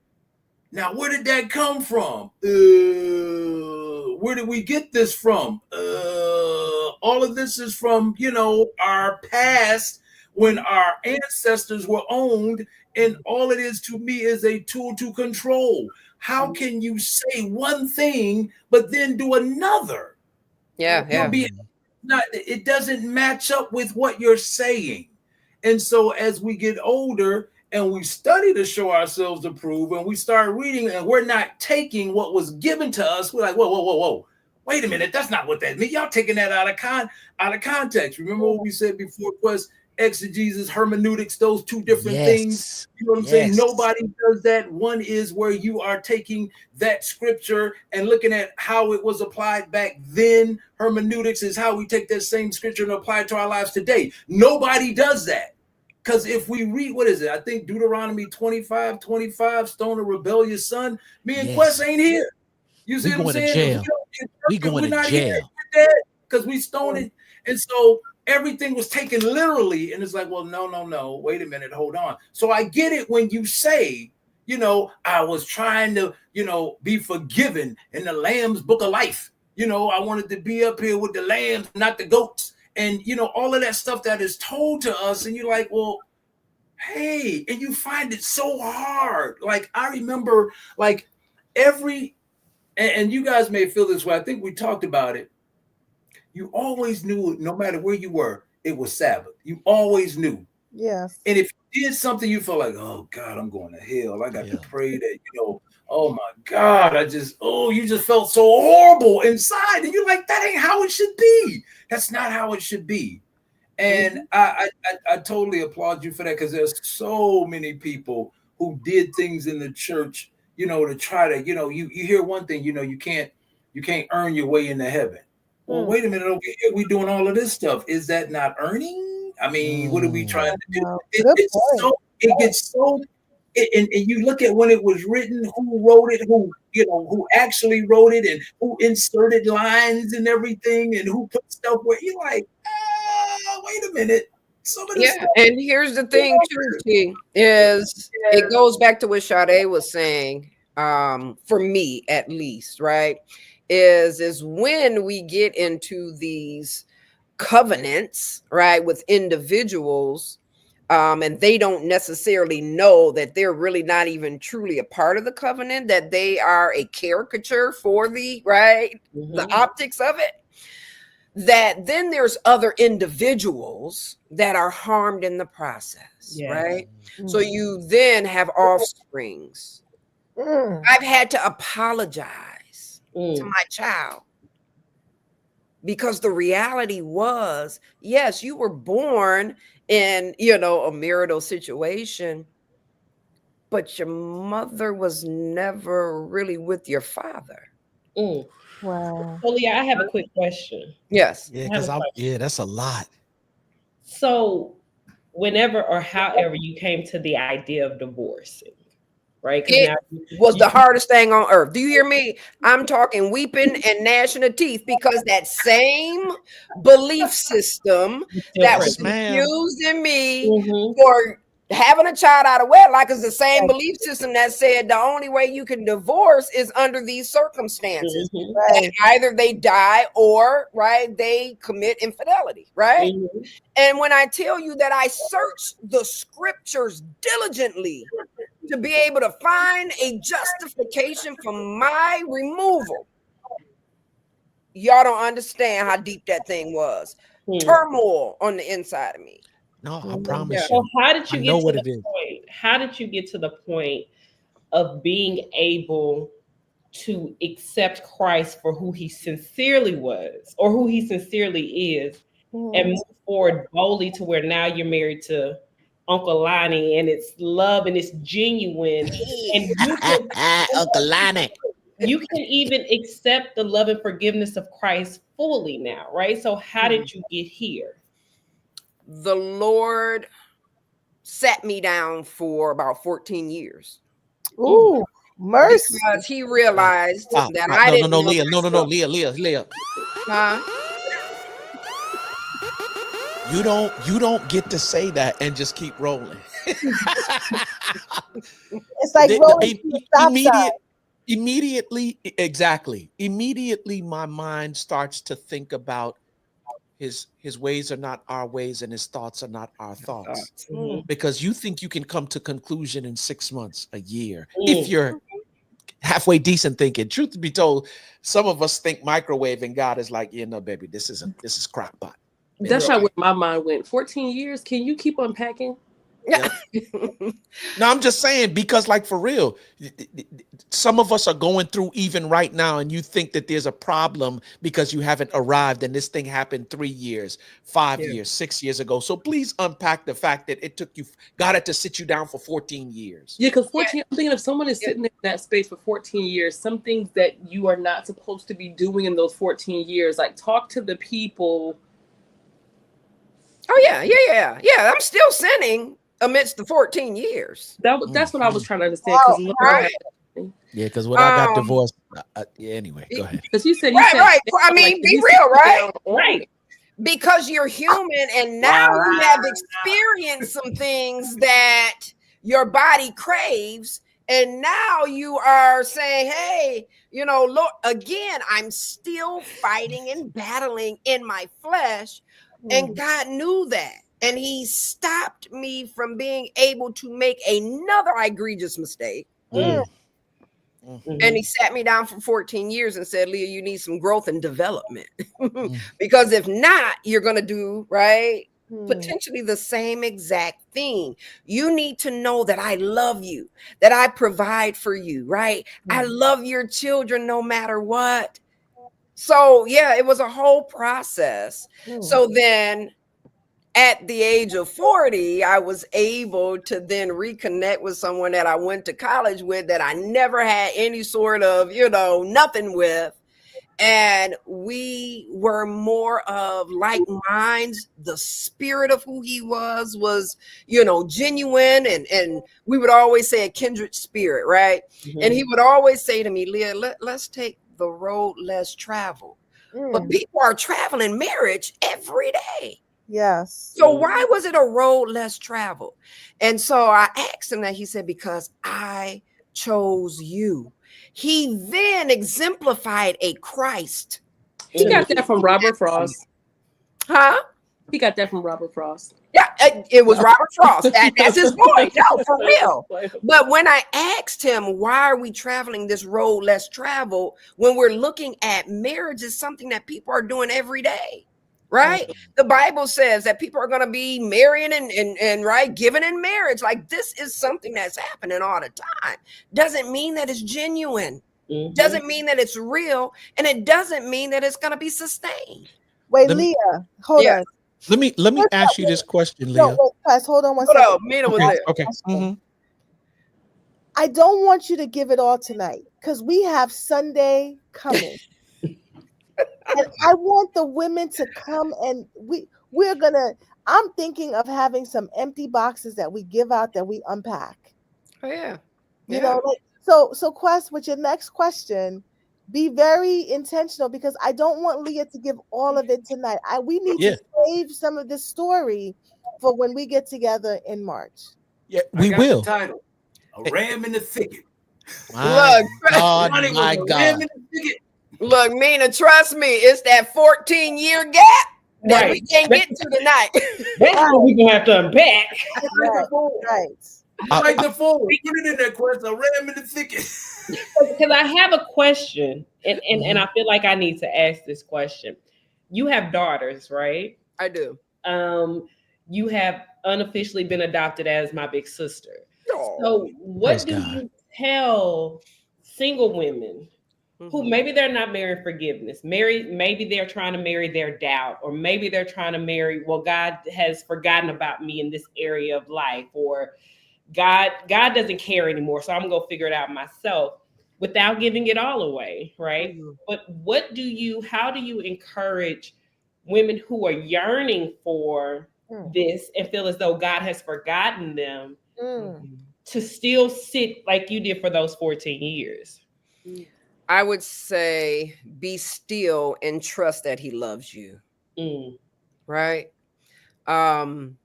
Now, where did that come from? Where did we get this from? All of this is from, our past when our ancestors were owned, and all it is to me is a tool to control. How can you say one thing but then do another? Yeah. It doesn't match up with what you're saying. And so as we get older and we study to show ourselves approved, and we start reading and we're not taking what was given to us, we're like, whoa. Wait a minute, that's not what that means. Y'all taking that out of context. Remember what we said before? It was exegesis, hermeneutics, those two different things. You know what I'm saying? Nobody does that. One is where you are taking that scripture and looking at how it was applied back then. Hermeneutics is how we take that same scripture and apply it to our lives today. Nobody does that. Because if we read, what is it? I think Deuteronomy 25, stone a rebellious son. Me and Quest ain't here. You see what I'm saying? We going to jail. Because we stoned it. And so everything was taken literally. And it's like, well, no. Wait a minute. Hold on. So I get it when you say, I was trying to, be forgiven in the Lamb's book of life. I wanted to be up here with the lambs, not the goats. And, all of that stuff that is told to us. And you're like, well, hey, and you find it so hard. Like, I remember like and you guys may feel this way. I think we talked about it. You always knew, no matter where you were, it was Sabbath. You always knew. Yes. And if you did something, you felt like, oh God, I'm going to hell. I got to pray that, oh my God, you just felt so horrible inside. And you're like, that ain't how it should be. That's not how it should be. And I totally applaud you for that, because there's so many people who did things in the church, to try to, you hear one thing, you can't earn your way into heaven. Well, wait a minute, okay, we doing all of this stuff. Is that not earning? I mean, what are we trying to do? No. It gets so, and you look at when it was written, who wrote it, who actually wrote it, and who inserted lines and everything, and who put stuff where you're like, wait a minute. And here's the thing too, T, is it goes back to what Sade was saying, for me at least, right? Is when we get into these covenants, right, with individuals, and they don't necessarily know that they're really not even truly a part of the covenant, that they are a caricature for the, right, the optics of it. that then there's other individuals that are harmed in the process, right? So you then have offsprings. I've had to apologize to my child because the reality was, yes, you were born in, a marital situation, but your mother was never really with your father. Wow. Well, yeah, I have a quick question. Yes. Yeah, because that's a lot. So, whenever or however you came to the idea of divorcing, right? It was the hardest thing on earth. Do you hear me? I'm talking weeping and gnashing of teeth because that same belief system that was infused in me for having a child out of wedlock is the same belief system that said the only way you can divorce is under these circumstances. Right. Either they die or, right, they commit infidelity, right? And when I tell you that I searched the scriptures diligently to be able to find a justification for my removal, y'all don't understand how deep that thing was. Turmoil on the inside of me. No, I promise So you. how did you get to the point? How did you get to the point of being able to accept Christ for who he sincerely was or who he sincerely is and move forward boldly to where now you're married to Uncle Lonnie and it's love and it's genuine and you can, Uncle Lonnie. You can even accept the love and forgiveness of Christ fully now, right? So how did you get here? The Lord sat me down for about 14 years. Ooh, mercy. Because he realized that I didn't know. Leah. Leah. Huh? You don't get to say that and just keep rolling. It's like rolling to the stop sign. Immediately, my mind starts to think about his ways are not our ways and his thoughts are not our thoughts. Because you think you can come to conclusion in 6 months, a year, if you're halfway decent thinking. Truth to be told, some of us think microwave and God is like, baby, this is crock pot. That's not where my mind went. 14 years. Can you keep unpacking? Yeah. No, I'm just saying, because like for real, some of us are going through even right now, and you think that there's a problem because you haven't arrived, and this thing happened 3 years, 5 years, 6 years ago. So please unpack the fact that God had to sit you down for 14 years. Yeah, because 14, I'm thinking if someone is sitting in that space for 14 years, some things that you are not supposed to be doing in those 14 years, like talk to the people. Oh, yeah. I'm still sinning amidst the 14 years. That's what I was trying to understand. Yeah, because when I got divorced, anyway, go ahead. Because you said right. I mean, like, be real, right? Right. Because you're human, and now you have experienced some things that your body craves, and now you are saying, hey, look, again, I'm still fighting and battling in my flesh. And God knew that. And he stopped me from being able to make another egregious mistake. And he sat me down for 14 years and said, Leah, you need some growth and development. Because if not, you're going to do, right, potentially the same exact thing. You need to know that I love you, that I provide for you, right? I love your children no matter what. So, yeah, it was a whole process. So then at the age of 40, I was able to then reconnect with someone that I went to college with that I never had any sort of, nothing with. And we were more of like minds. The spirit of who he was, genuine. And we would always say a kindred spirit, right? And he would always say to me, Leah, let's take the road less traveled. But people are traveling marriage every day. Yes. So why was it a road less traveled? And so I asked him that. He said, because I chose you. He then exemplified a Christ. He got that from Robert Frost. Huh? He got that from Robert Frost. Yeah, it was Robert Frost. That's his boy. No, for real. But when I asked him, why are we traveling this road less traveled when we're looking at marriage is something that people are doing every day? right? The Bible says that people are going to be marrying and right, giving in marriage. Like, this is something that's happening all the time. Doesn't mean that it's genuine. Doesn't mean that it's real, and it doesn't mean that it's going to be sustained. Wait, Leah, hold on. Let me ask you this question, Leah. No, wait, guys, hold on one Hold second. on, Mina was there. Okay. I don't want you to give it all tonight because we have Sunday coming. And I want the women to come, and I'm thinking of having some empty boxes that we give out that we unpack. Oh yeah. You know, like so Quest, with your next question, be very intentional because I don't want Leah to give all of it tonight. We need to save some of this story for when we get together in March. Yeah, we will. The title, A Ram in the Thicket. Look, my God. Look, Mina, trust me, it's that 14-year gap that we can't get to tonight. That's what we're gonna have to unpack. Right. Like the fool. We put it in that question, A Ram in the Thicket. Because I have a question, and I feel like I need to ask this question. You have daughters, right? I do. You have unofficially been adopted as my big sister. So what do you tell single women who maybe they're not marrying forgiveness, maybe they're trying to marry their doubt, or maybe they're trying to marry, well, God has forgotten about me in this area of life, or God doesn't care anymore, so I'm gonna go figure it out myself, without giving it all away, right? But how do you encourage women who are yearning for this and feel as though God has forgotten them to still sit like you did for those 14 years? I would say be still and trust that he loves you. Right? And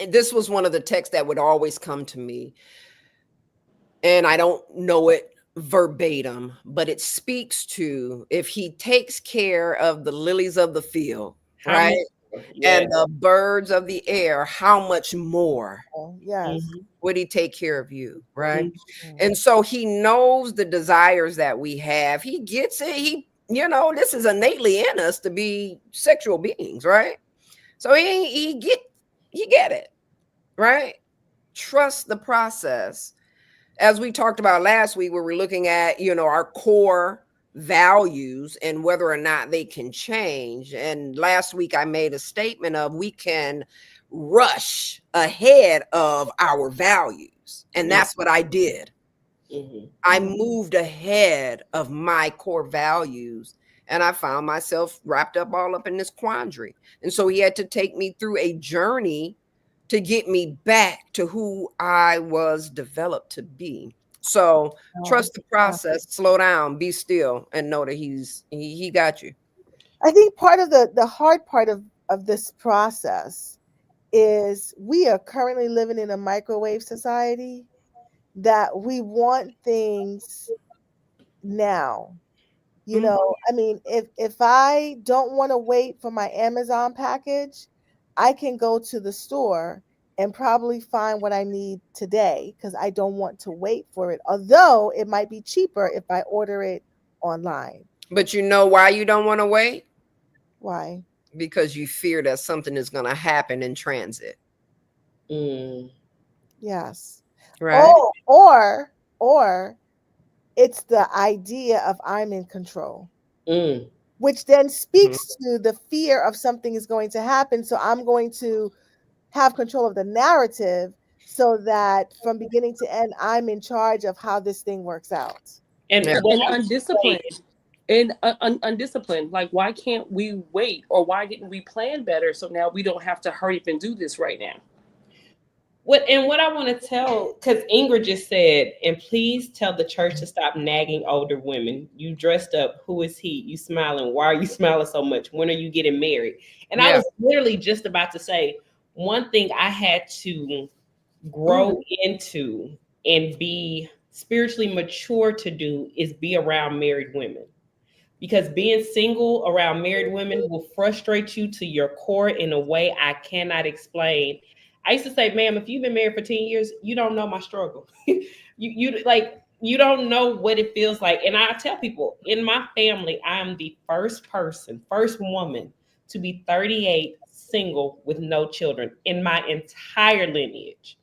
this was one of the texts that would always come to me. And I don't know it verbatim, but it speaks to, if he takes care of the lilies of the field, right? And the birds of the air, how much more would he take care of you, right? And so he knows the desires that we have. He gets it. This is innately in us to be sexual beings, right? So he get it, right? Trust the process. As we talked about last week, where we're looking at, our core values and whether or not they can change. And last week I made a statement of, we can rush ahead of our values. And that's what I did. I moved ahead of my core values, and I found myself wrapped up all up in this quandary. And so he had to take me through a journey to get me back to who I was developed to be. So trust the process, slow down, be still, and know that he got you. I think part of the hard part of this process is we are currently living in a microwave society that we want things now. I mean, if I don't want to wait for my Amazon package, I can go to the store and probably find what I need today because I don't want to wait for it. Although it might be cheaper if I order it online. But you know why you don't want to wait? Why? Because you fear that something is going to happen in transit. Yes. Right. Or it's the idea of I'm in control. Which then speaks to the fear of something is going to happen. So I'm going to have control of the narrative so that from beginning to end, I'm in charge of how this thing works out. And undisciplined. Undisciplined. Like, why can't we wait? Or why didn't we plan better? So now we don't have to hurry up and do this right now. What I want to tell, because Ingrid just said, and please tell the church to stop nagging older women. You dressed up. Who is he? You smiling. Why are you smiling so much? When are you getting married? And I was literally just about to say, one thing I had to grow into and be spiritually mature to do is be around married women. Because being single around married women will frustrate you to your core in a way I cannot explain. I used to say, ma'am, if you've been married for 10 years, you don't know my struggle. you don't know what it feels like. And I tell people, in my family, I am the first woman to be 38, single with no children in my entire lineage.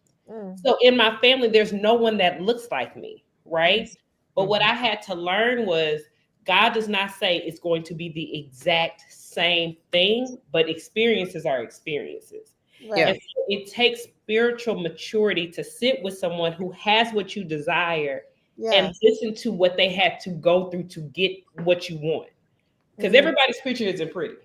So in my family, there's no one that looks like me, right? But what I had to learn was God does not say it's going to be the exact same thing, but experiences are experiences. Right. And so it takes spiritual maturity to sit with someone who has what you desire and listen to what they had to go through to get what you want. Because everybody's picture isn't pretty.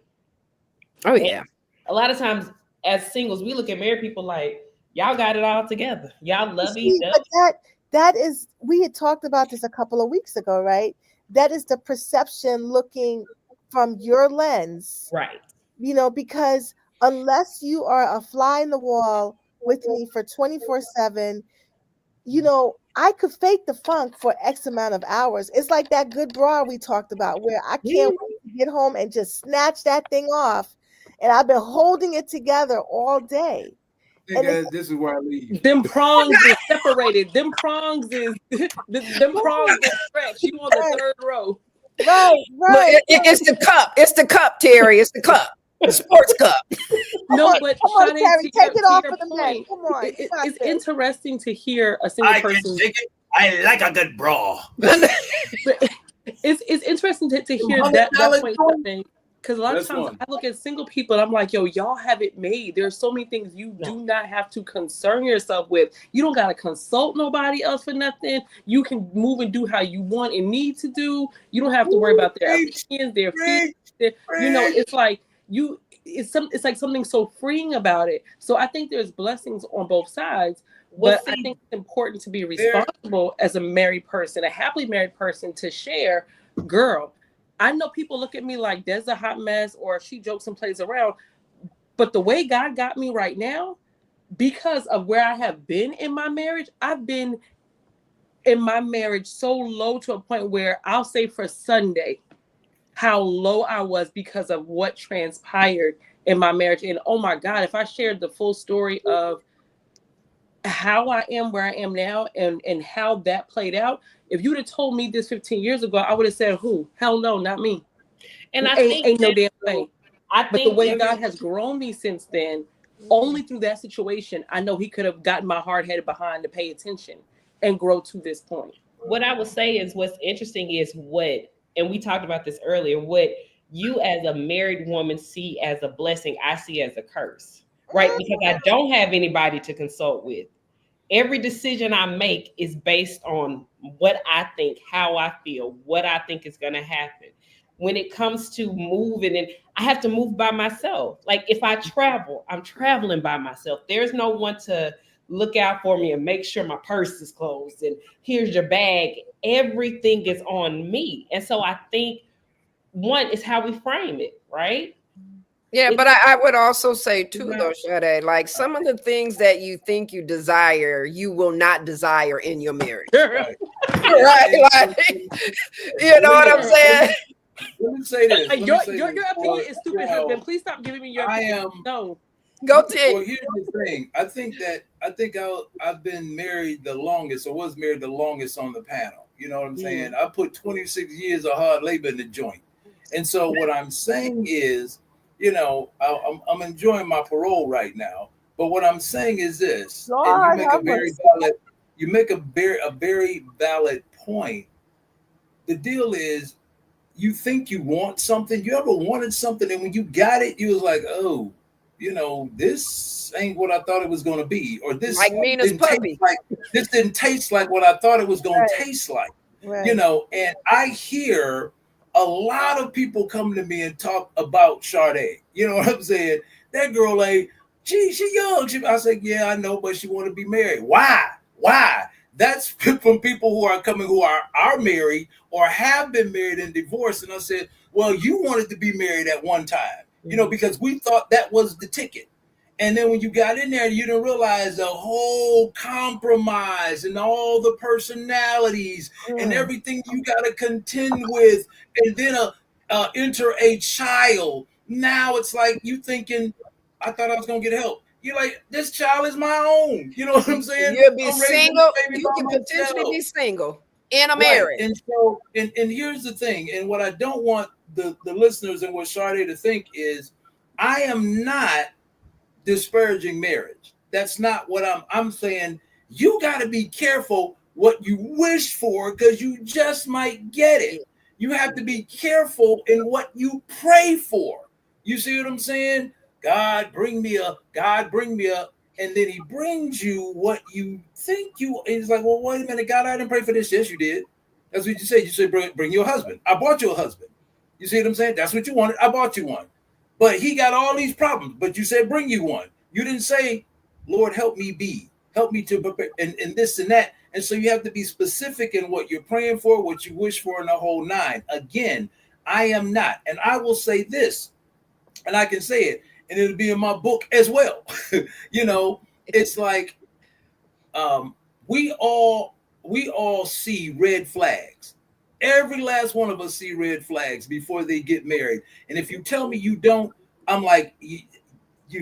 Oh, yeah. And a lot of times as singles, we look at married people like, y'all got it all together. Y'all love each other. But that is, we had talked about this a couple of weeks ago, right? That is the perception looking from your lens. Right. You know, because unless you are a fly in the wall with me for 24/7, you know, I could fake the funk for X amount of hours. It's like that good bra we talked about where I can't wait to get home and just snatch that thing off. And I've been holding it together all day. Hey guys, this is where I leave. Them prongs is separated. Them prongs is stretched. You on the third row. Right. Look, it's the cup. It's the cup, Terry. It's the cup. The sports cup. No, but come on, Sade, Terry, take it off your for the men. point, Come on. It's interesting to hear a single person. Can dig it. I like a good bra. It's interesting to hear that point of thing. Because a lot of times I look at single people and I'm like, yo, y'all have it made. There's so many things you do not have to concern yourself with. You don't got to consult nobody else for nothing. You can move and do how you want and need to do. You don't have to worry about their opinions, their feelings. You know, it's like it's like something so freeing about it. So I think there's blessings on both sides. But I think it's important to be responsible as a married person, a happily married person, to share, girl, I know people look at me like there's a hot mess or she jokes and plays around. But the way God got me right now, because of where I have been in my marriage, I've been in my marriage so low to a point where I'll say for Sunday how low I was because of what transpired in my marriage. And oh my God, if I shared the full story of how I am where I am now and how that played out, if you'd have told me this 15 years ago, I would have said, who? Hell no, not me. And I think ain't no damn thing. But the way that God has grown me since then, only through that situation, I know he could have gotten my hard headed behind to pay attention and grow to this point. What I would say is what's interesting is and we talked about this earlier, what you as a married woman see as a blessing, I see as a curse, right? Because I don't have anybody to consult with. Every decision I make is based on what I think, how I feel, what I think is going to happen. When it comes to moving, and I have to move by myself. Like if I travel, I'm traveling by myself. There's no one to look out for me and make sure my purse is closed and here's your bag. Everything is on me. And so I think one is how we frame it, right? Yeah, but I would also say too, though, Sade, like some of the things that you think you desire, you will not desire in your marriage. Right. Like, you know what I'm saying? Let me say this. Your opinion is stupid, husband. Please stop giving me your opinion. No. Go Tim. Well, here's the thing. I think I've been married the longest, or was married the longest on the panel. You know what I'm saying? I put 26 years of hard labor in the joint. And so what I'm saying is, you know, I'm enjoying my parole right now. But what I'm saying is this, and you make a very valid point. The deal is, you think you want something. You ever wanted something, and when you got it, you was like, oh, you know, this ain't what I thought it was going to be, or this like Mina's puppy. This didn't taste like what I thought it was going to taste like. Right. You know, and I hear a lot of people come to me and talk about Sade. You know what I'm saying? That girl, like, gee, she young. I said, yeah, I know, but she want to be married. Why? That's from people who are married or have been married and divorced. And I said, well, you wanted to be married at one time, you know, because we thought that was the ticket. And then when you got in there, you didn't realize the whole compromise and all the personalities and everything you got to contend with, and then enter a child. Now it's like you thinking, I thought I was going to get help. You're like, this child is my own. You know what I'm saying? You'll be single. You can potentially be single in a marriage. And so, and here's the thing. And what I don't want the listeners and what Sade to think is, I am not disparaging marriage. That's not what I'm saying. You got to be careful what you wish for, because you just might get it. You have to be careful in what you pray for. You see what I'm saying? God bring me a, and then he brings you what you think you, and it's like, well, wait a minute, God, I didn't pray for this. Yes, you did. That's what you said. You said, bring you a husband. I bought you a husband. You see what I'm saying? That's what you wanted. I bought you one. But he got all these problems. But you said, bring you one. You didn't say, Lord, help me to prepare, and this and that. And so you have to be specific in what you're praying for, what you wish for, in the whole nine. Again, I am not. And I will say this, and I can say it, and it'll be in my book as well. It's like we all see red flags. Every last one of us see red flags before they get married. And if you tell me you don't, I'm like, you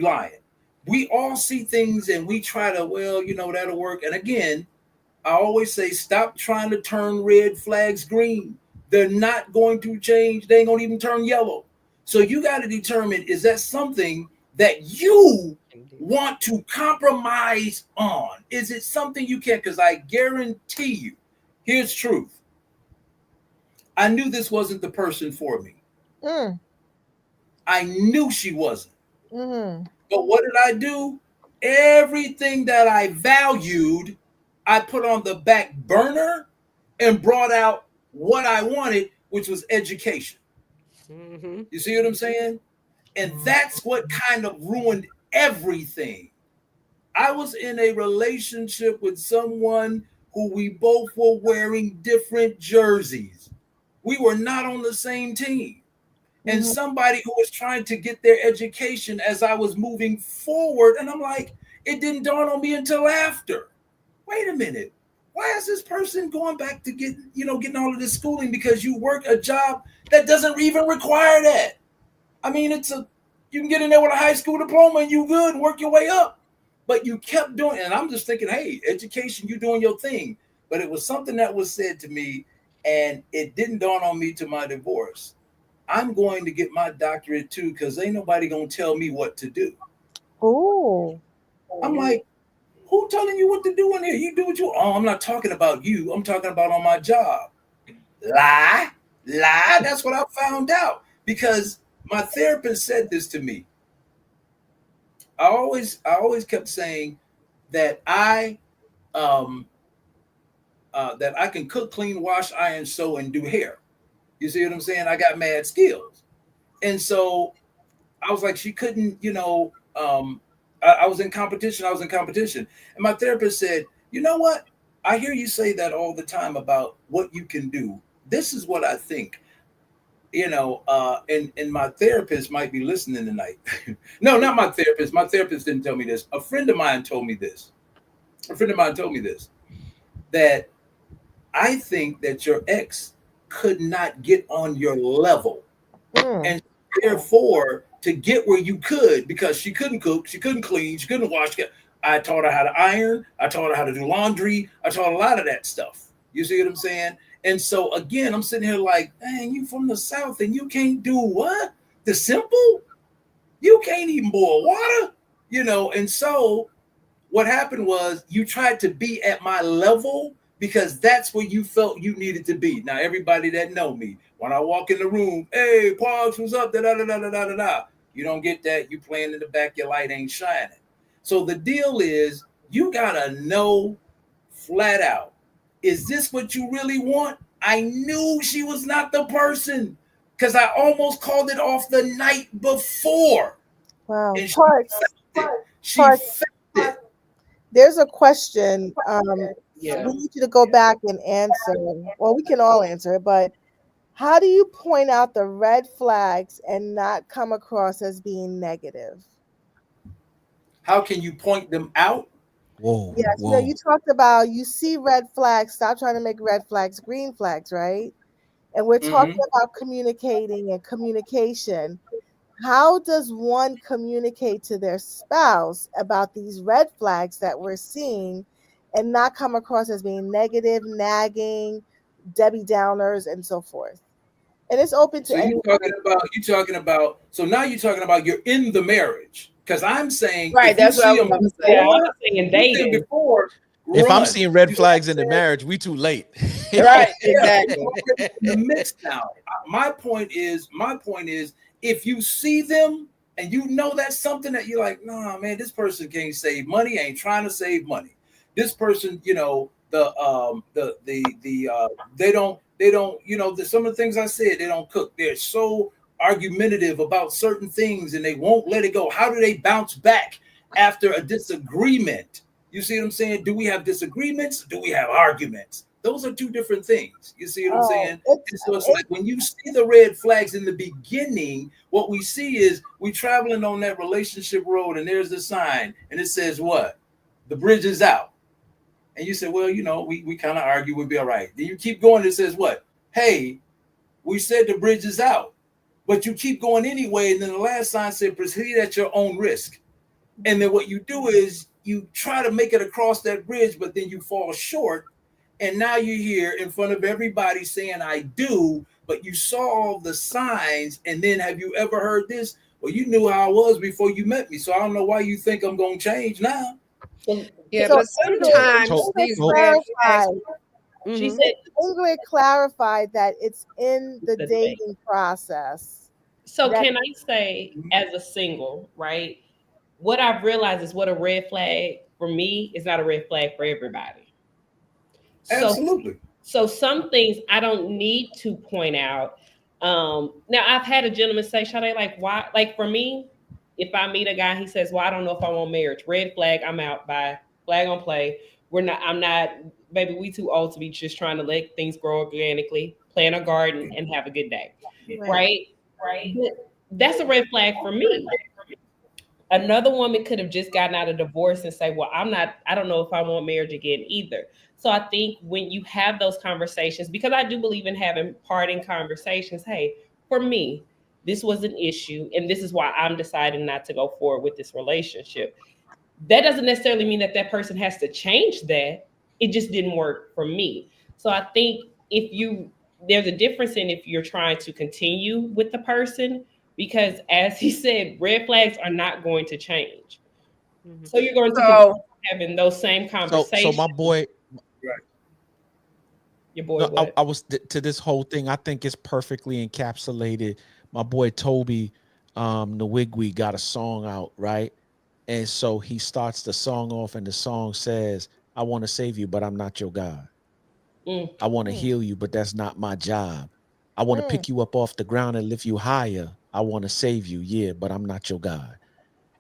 lying. We all see things and we try to, that'll work. And again, I always say, stop trying to turn red flags green. They're not going to change. They ain't going to even turn yellow. So you got to determine, is that something that you want to compromise on? Is it something you can? Because I guarantee you, here's truth. I knew this wasn't the person for me. I knew she wasn't. Mm-hmm. But what did I do? Everything that I valued, I put on the back burner and brought out what I wanted, which was education. Mm-hmm. You see what I'm saying? And that's what kind of ruined everything. I was in a relationship with someone who we both were wearing different jerseys. We were not on the same team. And somebody who was trying to get their education as I was moving forward. And I'm like, it didn't dawn on me until after. Wait a minute. Why is this person going back to getting all of this schooling? Because you work a job that doesn't even require that. I mean, you can get in there with a high school diploma and you good and work your way up. But you kept doing it. And I'm just thinking, hey, education, you doing your thing. But it was something that was said to me, and it didn't dawn on me to my divorce. I'm going to get my doctorate too, because ain't nobody gonna tell me what to do. Oh, I'm like, who telling you what to do in here? You do what you. Oh, I'm not talking about you. I'm talking about on my job. Lie. That's what I found out, because my therapist said this to me. I always kept saying that I can cook, clean, wash, iron, sew, and do hair. You see what I'm saying? I got mad skills. And so I was like, she couldn't, I was in competition. And my therapist said, you know what? I hear you say that all the time about what you can do. This is what I think, and my therapist might be listening tonight. No, not my therapist. My therapist didn't tell me this. A friend of mine told me this, that I think that your ex could not get on your level. And therefore, to get where you could, because she couldn't cook, she couldn't clean, she couldn't wash. I taught her how to iron. I taught her how to do laundry. I taught a lot of that stuff. You see what I'm saying? And so again, I'm sitting here like, dang, you from the South and you can't do what? The simple? You can't even boil water, And so what happened was, you tried to be at my level because that's where you felt you needed to be. Now, everybody that know me, when I walk in the room, hey, Pogs, what's up? Da-da-da-da-da-da-da. You don't get that. You playing in the back, your light ain't shining. So the deal is, you got to know flat out, is this what you really want? I knew she was not the person, because I almost called it off the night before. Wow. And she felt it. There's a question. We need you to go back and answer. Well, we can all answer it, but how do you point out the red flags and not come across as being negative? How can you point them out? Whoa. Yes, whoa. you talked about, you see red flags, stop trying to make red flags green flags, right? And we're talking about communicating and communication. How does one communicate to their spouse about these red flags that we're seeing and not come across as being negative, nagging, Debbie Downers, and so forth? And it's open to so you're talking about so now you're talking about you're in the marriage. Because I'm saying right, that's what I was going to say. I'm saying dating before. If I'm seeing red flags in the marriage, we too late. Right, exactly. In the mix now. My point is, if you see them and you know that's something that you're like, nah, man, this person can't save money, ain't trying to save money. This person, you know, they don't, you know, some of the things I said, they don't cook. They're so argumentative about certain things and they won't let it go. How do they bounce back after a disagreement? You see what I'm saying? Do we have disagreements? Do we have arguments? Those are two different things. You see what I'm saying? So it's like when you see the red flags in the beginning, what we see is we traveling on that relationship road and there's the sign and it says what? The bridge is out. And you say, well, you know, we kind of argue, we'll be all right. Then you keep going, it says what? Hey, we said the bridge is out, but you keep going anyway. And then the last sign said proceed at your own risk. And then what you do is you try to make it across that bridge, but then you fall short. And now you're here in front of everybody saying, I do, but you saw all the signs. And then have you ever heard this? Well, you knew how I was before you met me. So I don't know why you think I'm going to change now. Yeah, So but sometimes these red flags. She said Ingrid clarified that it's in the dating process. So can I say, as a single, right? What I've realized is what a red flag for me is not a red flag for everybody. Absolutely. So some things I don't need to point out. Now I've had a gentleman say, Sade, like, why? Like for me, if I meet a guy, he says, well, I don't know if I want marriage. Red flag, I'm out. By flag on play. I'm not, baby, we too old to be just trying to let things grow organically, plant a garden and have a good day. Right? That's a red flag for me. Another woman could have just gotten out of divorce and say, well, I don't know if I want marriage again either. So I think when you have those conversations, because I do believe in having parting conversations, hey, for me, this was an issue and this is why I'm deciding not to go forward with this relationship. That doesn't necessarily mean that person has to change that. It just didn't work for me. So I think there's a difference in if you're trying to continue with the person, because as he said, red flags are not going to change. Mm-hmm. So you're going to continue having those same conversations. So my boy, your boy, I was to this whole thing. I think it's perfectly encapsulated. My boy Toby Nwigwe got a song out, right? And so he starts the song off and the song says, I want to save you, but I'm not your God. I want to heal you, but that's not my job. I want to pick you up off the ground and lift you higher. I want to save you, yeah, but I'm not your God.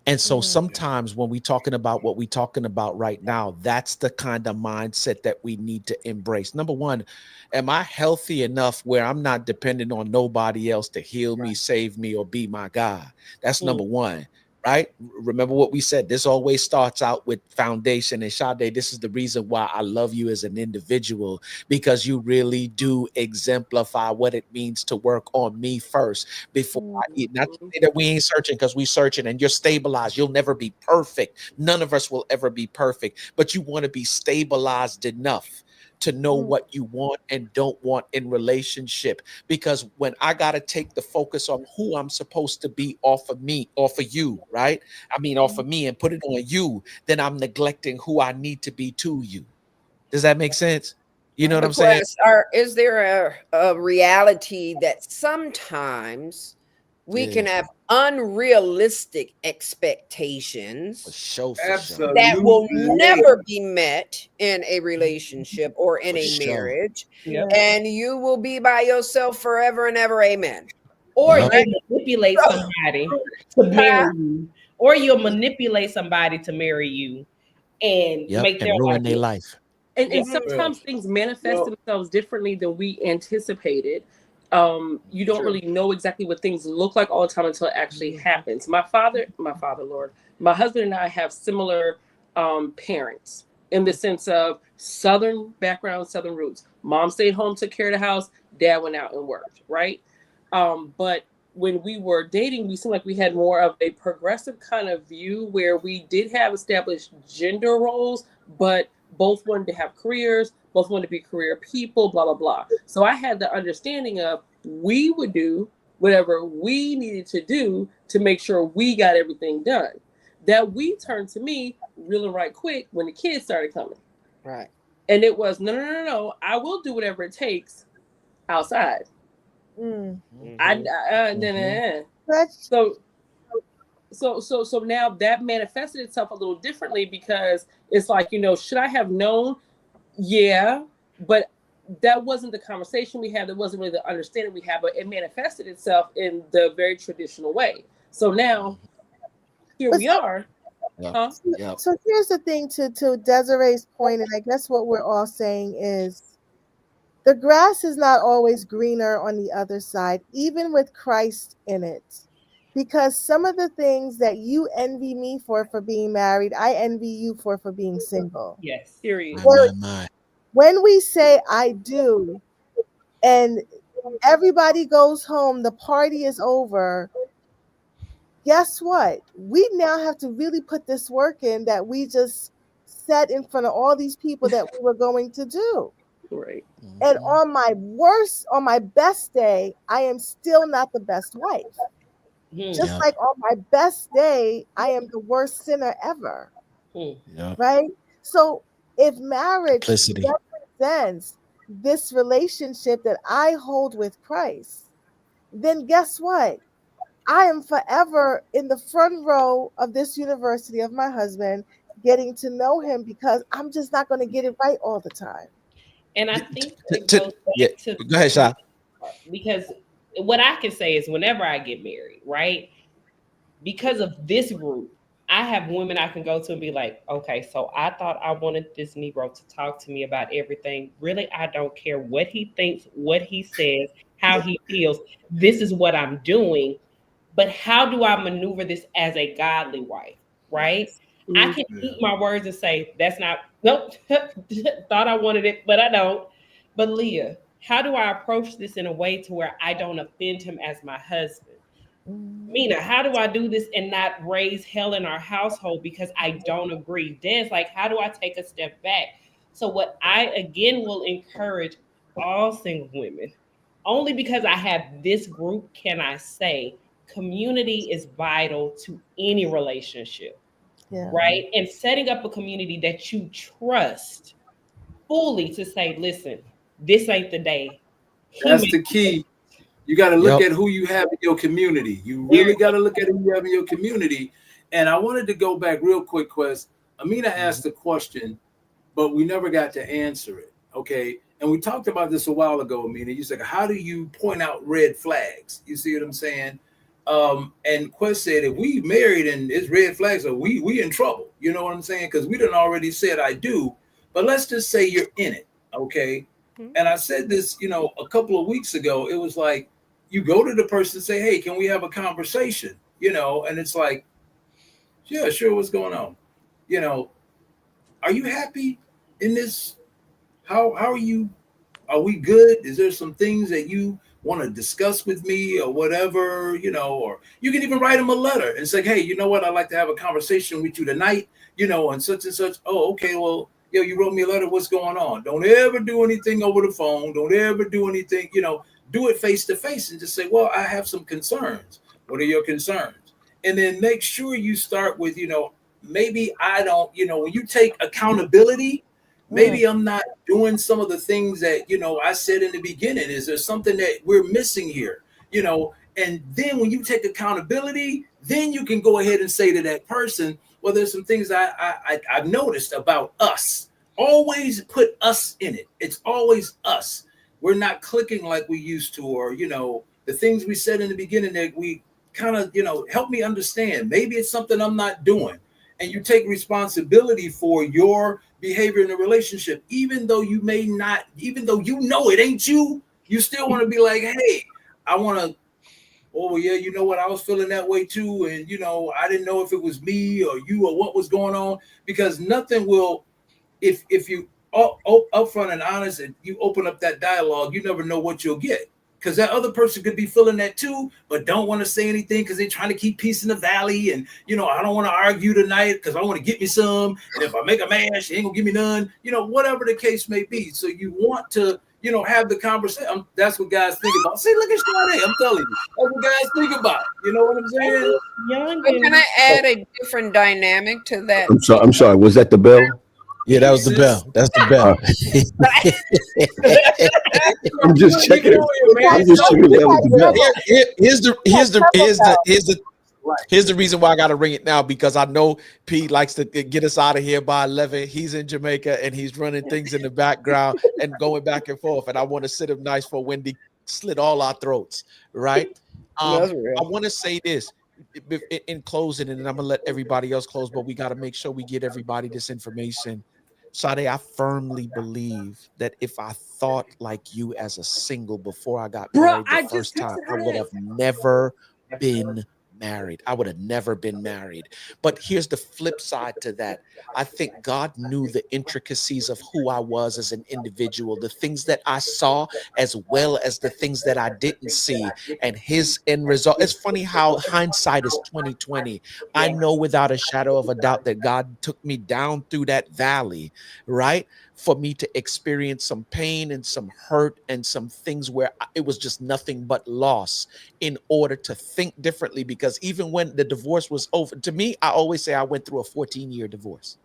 And so sometimes when we're talking about what we're talking about right now, that's the kind of mindset that we need to embrace. Number one, am I healthy enough where I'm not dependent on nobody else to heal me, save me, or be my God? That's number one. Right? Remember what we said. This always starts out with foundation. And Sade, this is the reason why I love you as an individual, because you really do exemplify what it means to work on me first before I eat. Not to say that we ain't searching, because we searching and you're stabilized. You'll never be perfect. None of us will ever be perfect, but you want to be stabilized enough to know what you want and don't want in relationship. Because when I got to take the focus on who I'm supposed to be off of you, right? I mean, off of me and put it on you, then I'm neglecting who I need to be to you. Does that make sense? You know what I'm saying? Is there a reality that sometimes we can have unrealistic expectations that will never be met in a relationship or in a marriage, and you will be by yourself forever and ever, amen? Or you manipulate somebody to marry you, or you'll manipulate somebody to marry you and make their ruin their life. And sometimes things manifest themselves differently than we anticipated. You don't really know exactly what things look like all the time until it actually happens. My husband and I have similar parents in the sense of Southern background, Southern roots. Mom stayed home, took care of the house. Dad went out and worked, right? But when we were dating, we seemed like we had more of a progressive kind of view where we did have established gender roles, but both wanted to have careers, both wanted to be career people, blah, blah, blah. So I had the understanding of we would do whatever we needed to do to make sure we got everything done. That we turned to me really right quick when the kids started coming. Right. And it was, no. I will do whatever it takes outside. So now that manifested itself a little differently because it's like, should I have known? Yeah, but that wasn't the conversation we had. That wasn't really the understanding we had, but it manifested itself in the very traditional way. So now here we are. Yep. So here's the thing to Desiree's point, and I guess what we're all saying is the grass is not always greener on the other side, even with Christ in it. Because some of the things that you envy me for being married, I envy you for being single. Yes, serious. When we say I do, and everybody goes home, the party is over, guess what? We now have to really put this work in that we just said in front of all these people that we were going to do. Right. And on my best day, I am still not the best wife. Just like on my best day, I am the worst sinner ever. Right? So if marriage represents this relationship that I hold with Christ, then guess what? I am forever in the front row of this university of my husband, getting to know him because I'm just not going to get it right all the time. And I think it goes back to go ahead, Sha. Because what I can say is whenever I get married, right? Because of this group, I have women I can go to and be like, okay, so I thought I wanted this Negro to talk to me about everything. Really, I don't care what he thinks, what he says, how he feels. This is what I'm doing. But how do I maneuver this as a godly wife, right? I can eat my words and say, that's not, nope, thought I wanted it, but I don't. But Leah, how do I approach this in a way to where I don't offend him as my husband? Mina, how do I do this and not raise hell in our household because I don't agree? Dan's like, how do I take a step back? So what I, again, will encourage all single women, only because I have this group can I say, community is vital to any relationship, right? And setting up a community that you trust fully to say, listen, this ain't the day. That's the key. You got to look at who you have in your community. You really got to look at who you have in your community. And I wanted to go back real quick, Quest. Amina asked a question, but we never got to answer it. Okay. And we talked about this a while ago, Amina. You said, how do you point out red flags? You see what I'm saying? And Quest said, if we married and it's red flags, we in trouble. You know what I'm saying? Because we done already said I do. But let's just say you're in it. Okay. And I said this, a couple of weeks ago. It was like, you go to the person and say, hey, can we have a conversation? And it's like, yeah, sure. What's going on? Are you happy in this? How are you? Are we good? Is there some things that you want to discuss with me or whatever, or you can even write them a letter and say, hey, you know what? I'd like to have a conversation with you tonight, and such and such. Oh, okay. Well, you wrote me a letter. What's going on? Don't ever do anything over the phone. Don't ever do anything, do it face to face and just say, well, I have some concerns. What are your concerns? And then make sure you start with, maybe I don't, when you take accountability, maybe I'm not doing some of the things that, I said in the beginning. Is there something that we're missing here? And then when you take accountability, then you can go ahead and say to that person, well, there's some things I've noticed about us. Always put us in it. It's always us. We're not clicking like we used to, or, the things we said in the beginning that we kind of, help me understand. Maybe it's something I'm not doing. And you take responsibility for your behavior in the relationship, even though you may not, even though it ain't you, you still want to be like, hey, I want to, oh yeah, you know what, I was feeling that way too. And, I didn't know if it was me or you or what was going on, because nothing will, if you up front and honest and you open up that dialogue, you never know what you'll get. because that other person could be feeling that too, but don't want to say anything because they're trying to keep peace in the valley. And, you know, I don't want to argue tonight because I want to get me some. And if I make a man, she ain't gonna give me none, you know, whatever the case may be. So you want to, you know, have the conversation. That's what guys think about. See, look at Sade. I'm telling you, that's what guys think about. You know what I'm saying? But can I add a different dynamic to that? I'm sorry. Was that the bell? Yeah, that was the bell. That's the bell. I'm just checking it. I'm just checking if that was the bell. Here's the reason why I got to ring it now, because I know P likes to get us out of here by 11. He's in Jamaica and he's running things in the background and going back and forth. And I want to sit him nice for Wendy slit all our throats, right? I want to say this in closing, and then I'm gonna let everybody else close, but we got to make sure we get everybody this information. Sade, I firmly believe that if I thought like you as a single before I got married the first time, I would have never been married. I would have never been married. But here's the flip side to that. I think God knew the intricacies of who I was as an individual, the things that I saw as well as the things that I didn't see, and his end result. It's funny how hindsight is 2020. I know without a shadow of a doubt that God took me down through that valley, right? For me to experience some pain and some hurt and some things where it was just nothing but loss, in order to think differently. Because even when the divorce was over, to me, I always say I went through a 14-year divorce.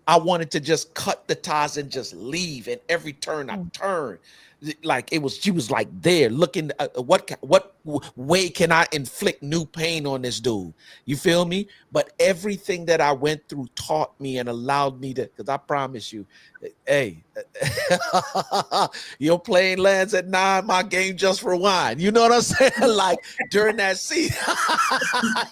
I wanted to just cut the ties and just leave. And every turn I turned, like she was like there looking, what way can I inflict new pain on this dude? You feel me? But everything that I went through taught me and allowed me to, because I promise you, hey, your plane lands at 9, my game just rewind. You know what I'm saying? Like during that seat,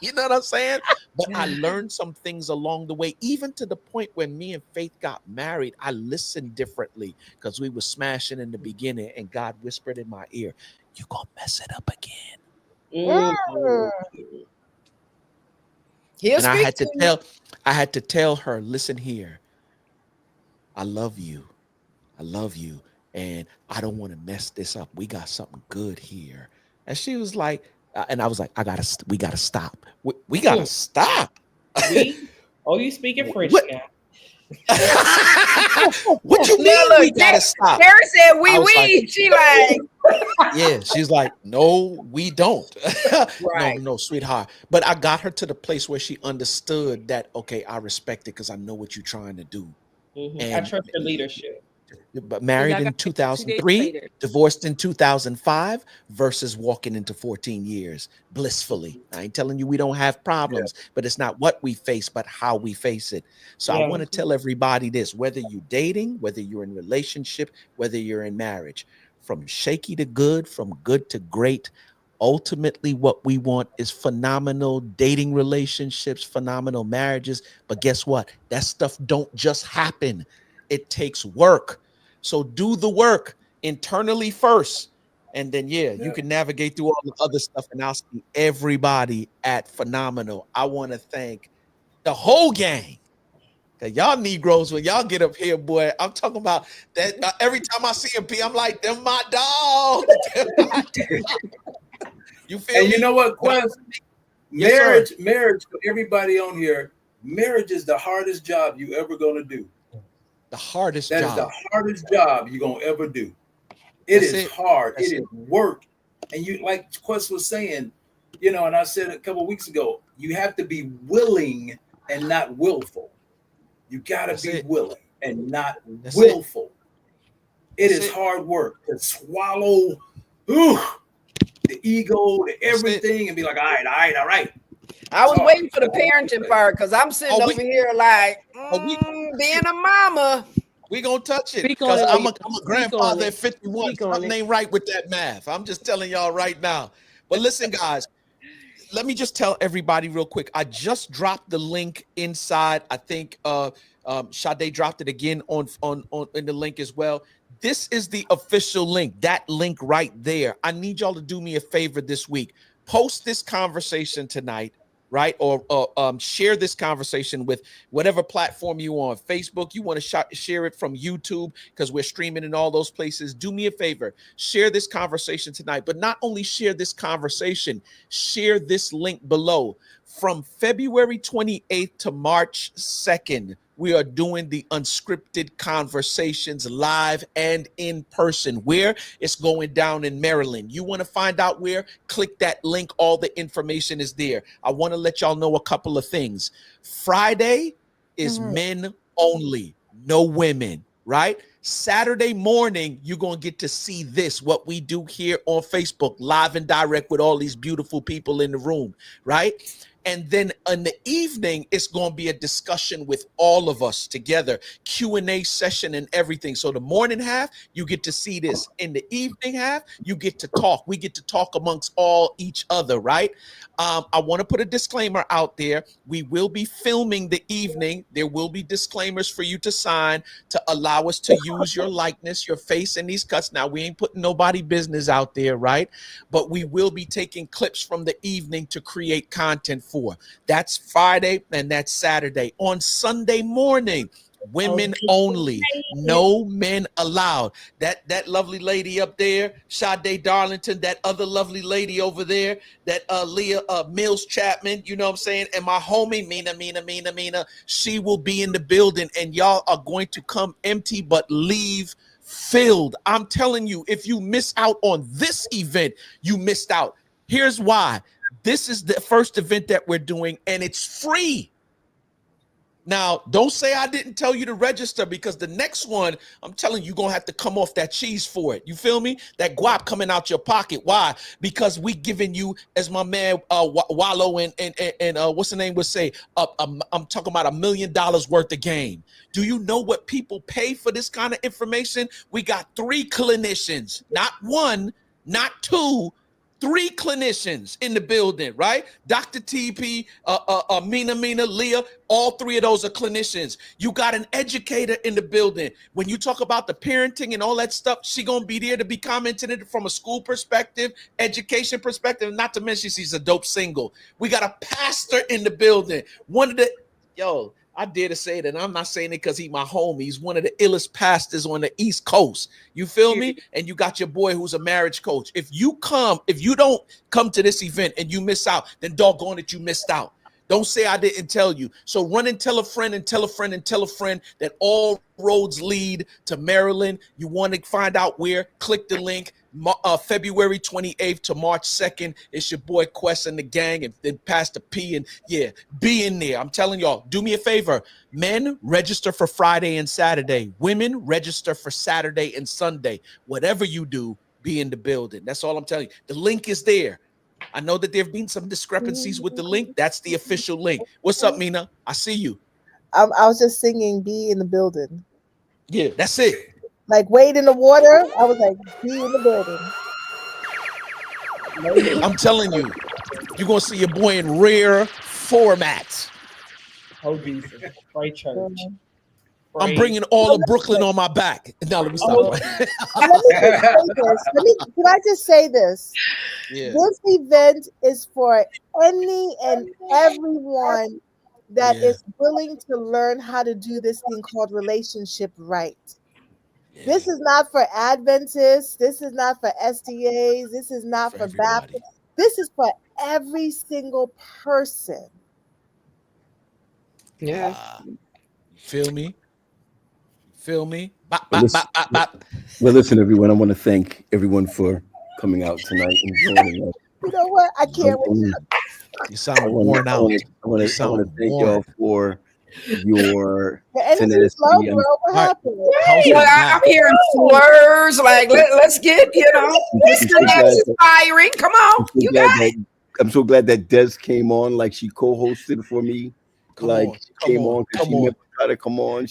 you know what I'm saying? But I learned some things along the way, even to the point when me and Faith got married. I listened differently because we were smashing in the beginning, and God whispered in my ear, "You gonna mess it up again." And I had to tell her, listen here, I love you, and I don't want to mess this up. We got something good here. And she was like, and I was like, we gotta stop. We gotta stop. You speaking French now? What you mean we gotta stop? Sarah said we. She like, yeah, she's like, no, we don't. Right. No, sweetheart. But I got her to the place where she understood that, okay, I respect it because I know what you're trying to do. And I trust your leadership. But married in 2003, divorced in 2005, versus walking into 14 years blissfully. I ain't telling you we don't have problems, but it's not what we face, but how we face it. So I want to tell everybody this, whether you're dating, whether you're in relationship, whether you're in marriage, from shaky to good, from good to great, ultimately what we want is phenomenal dating relationships, phenomenal marriages. But guess what? That stuff don't just happen. It takes work. So do the work internally first. And then, you can navigate through all the other stuff. And I'll see everybody at Phenomenal. I want to thank the whole gang. Cause y'all Negroes, when y'all get up here, boy, I'm talking about that. Every time I see a P, I'm like, them my dog. You feel me? You know what, Quest? Marriage for everybody on here, marriage is the hardest job you ever gonna do. The hardest job. That is the hardest job you're gonna ever do. It is hard. It is work. And you, like Quest was saying, and I said a couple of weeks ago, you have to be willing and not willful. You gotta be willing and not willful. It is hard work to swallow the ego, the everything, and be like, all right. I was waiting for the parenting part because I'm sitting over here like being a mama. We gonna touch it because I'm a grandfather at 51. Something ain't right with that math. I'm just telling y'all right now. But listen, guys, let me just tell everybody real quick. I just dropped the link inside. I think Sade dropped it again on in the link as well. This is the official link. That link right there. I need y'all to do me a favor this week. Post this conversation tonight right? Or share this conversation with whatever platform you on. Facebook, you want to share it from YouTube because we're streaming in all those places. Do me a favor, share this conversation tonight, but not only share this conversation, share this link below. From February 28th to March 2nd, we are doing the Unscripted Conversations live and in person. Where? It's going down in Maryland. You want to find out where? Click that link. All the information is there. I want to let y'all know a couple of things. Friday is men only, no women, right? Saturday morning, you're going to get to see this, what we do here on Facebook, live and direct with all these beautiful people in the room, right? And then in the evening, it's going to be a discussion with all of us together, Q&A session and everything. So the morning half, you get to see this. In the evening half, you get to talk. We get to talk amongst each other, right? I want to put a disclaimer out there. We will be filming the evening. There will be disclaimers for you to sign to allow us to use your likeness, your face in these cuts. Now, we ain't putting nobody business out there, right? But we will be taking clips from the evening to create content for. That's Friday and that's Saturday. On Sunday morning, women only, no men allowed. That lovely lady up there, Sade Darlington, that other lovely lady over there, that Leah Mills Chapman, you know what I'm saying? And my homie Mina, she will be in the building, and y'all are going to come empty but leave filled. I'm telling you, if you miss out on this event, you missed out. Here's why. This is the first event that we're doing, and it's free. Now, don't say I didn't tell you to register, because the next one, I'm telling you, you're going to have to come off that cheese for it. You feel me? That guap coming out your pocket. Why? Because we giving you, as my man Wallow and what's the name would say, I'm talking about $1 million worth of game. Do you know what people pay for this kind of information? We got 3 clinicians, not 1, not 2, 3 clinicians in the building, right? Dr. TP, Mina, Leah, all 3 of those are clinicians. You got an educator in the building. When you talk about the parenting and all that stuff, she gonna be there to be commenting it from a school perspective, education perspective, not to mention she's a dope single. We got a pastor in the building. I dare to say that. I'm not saying it because he's my homie. He's one of the illest pastors on the East Coast. You feel me? And you got your boy who's a marriage coach. If you don't come to this event and you miss out, then doggone it, you missed out. Don't say I didn't tell you. So run and tell a friend and tell a friend and tell a friend that all roads lead to Maryland. You want to find out where? Click the link. February 28th to March 2nd. It's your boy Quest and the gang, and then Pastor P, and yeah, be in there. I'm telling y'all, do me a favor. Men, register for Friday and Saturday. Women, register for Saturday and Sunday. Whatever you do, be in the building. That's all I'm telling you. The link is there. I know that there have been some discrepancies with the link. That's the official link. What's up, Mina? I see you. I was just singing "Be in the Building." Yeah, that's it. Like wade in the water. I was like, "Be in the building." I'm telling you, you're gonna see your boy in rare formats. Oh Jesus! Pray church. I'm bringing all of Brooklyn on my back. Now let me stop. Can I just say this? Yeah. This event is for any and everyone that is willing to learn how to do this thing called relationship right. Yeah. This is not for Adventists. This is not for SDAs. This is not for Baptists. This is for every single person. Yeah. Feel me? Feel me? Well, listen, everyone. I want to thank everyone for coming out tonight and joining us. You know what? I can't wait. You sound worn out. I want to thank y'all for your tenacity. What happened? I'm hearing slurs. Like let's get this inspiring. Come on, you got it. I'm so glad that Des came on. Like she co-hosted for me. Come on. She never tried to come on.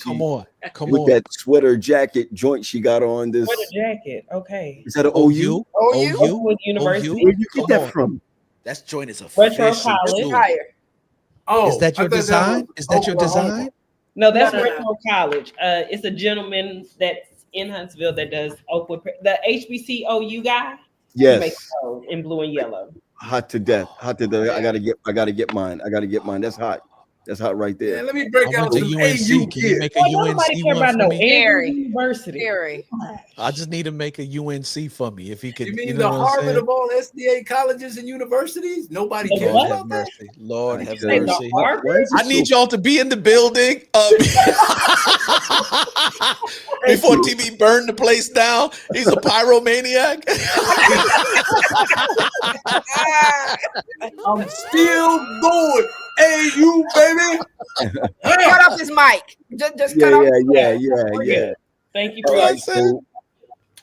With that sweater jacket joint she got on. This sweater jacket. Okay. Is that an OU? OU University. Where'd you get that from? That joint is a Retro College. Oh, is that your design? Is that your design? No, that's Retro College. It's a gentleman that's in Huntsville that does Oakwood. The HBCOU guy. Yes. He makes those in blue and yellow. Hot to death. Hot to death. I gotta get mine. That's hot. That's hot right there. Yeah, let me break out the some UNC. AU Can you make a UNC one for me? University. I just need to make a UNC for me. If he could, You mean you know the what I'm Harvard saying? of all SDA colleges and universities? Nobody cares Lord about have that. mercy. Lord have Say the mercy. Harvard? I need y'all to be in the building before TV burned the place down. He's a pyromaniac. I'm still going. AU, baby. Cut off his mic. Just cut off. Yeah. Thank you. All right,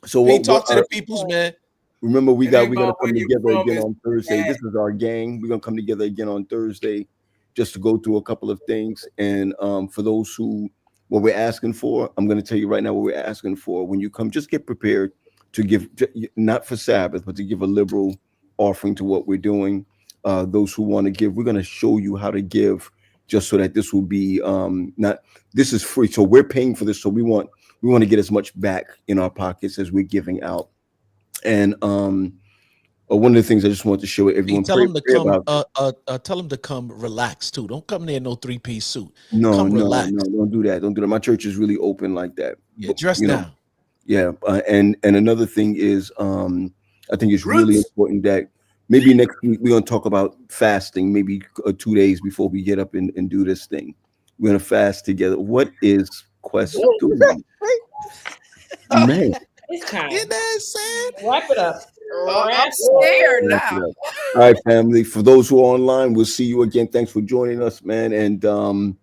so we talk to the peoples, man. Remember, we're gonna come where you together from again is on Thursday. bad. This is our gang. We're gonna come together again on Thursday just to go through a couple of things. And for those who what we're asking for, I'm gonna tell you right now what we're asking for. When you come, just get prepared to give, not for Sabbath, but to give a liberal offering to what we're doing. Those who want to give, we're gonna show you how to give, just so that this will be this is free. So we're paying for this. So we want to get as much back in our pockets as we're giving out. And one of the things I just want to show everyone. Tell them to come. Tell them to come relax too. Don't come there in no 3-piece suit. No, relax. no, don't do that. Don't do that. My church is really open like that. Yeah, dress down. Yeah, and another thing is, I think it's really important that maybe next week we're gonna talk about fasting. Maybe 2 days before we get up and do this thing, we're gonna fast together. What is Quest doing? Man. It's time. You know what I'm saying? Wrap it up. I'm scared now. All right, family. For those who are online, we'll see you again. Thanks for joining us, man. And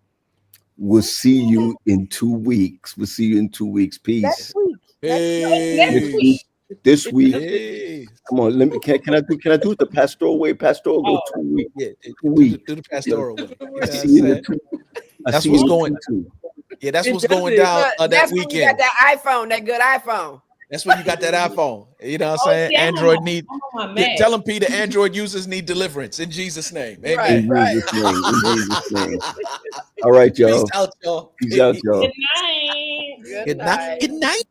we'll see you in 2 weeks. We'll see you in 2 weeks. Peace. Next week. Hey. This week. Hey. Come on. Let me. Can I do it the pastoral way? Pastoral go 2 weeks. Yeah, 2 weeks. do the pastoral way. You know I see you in 2. That's what's going. Yeah, that's what's going down that weekend. When you got that iPhone, that good iPhone. That's when you got that iPhone. You know what I'm saying? Android need. Tell them, Peter, Android users need deliverance in Jesus' name. Amen. In Jesus' name. All right, y'all. Peace out, y'all. Peace out, y'all. Good night. Good night. Good night.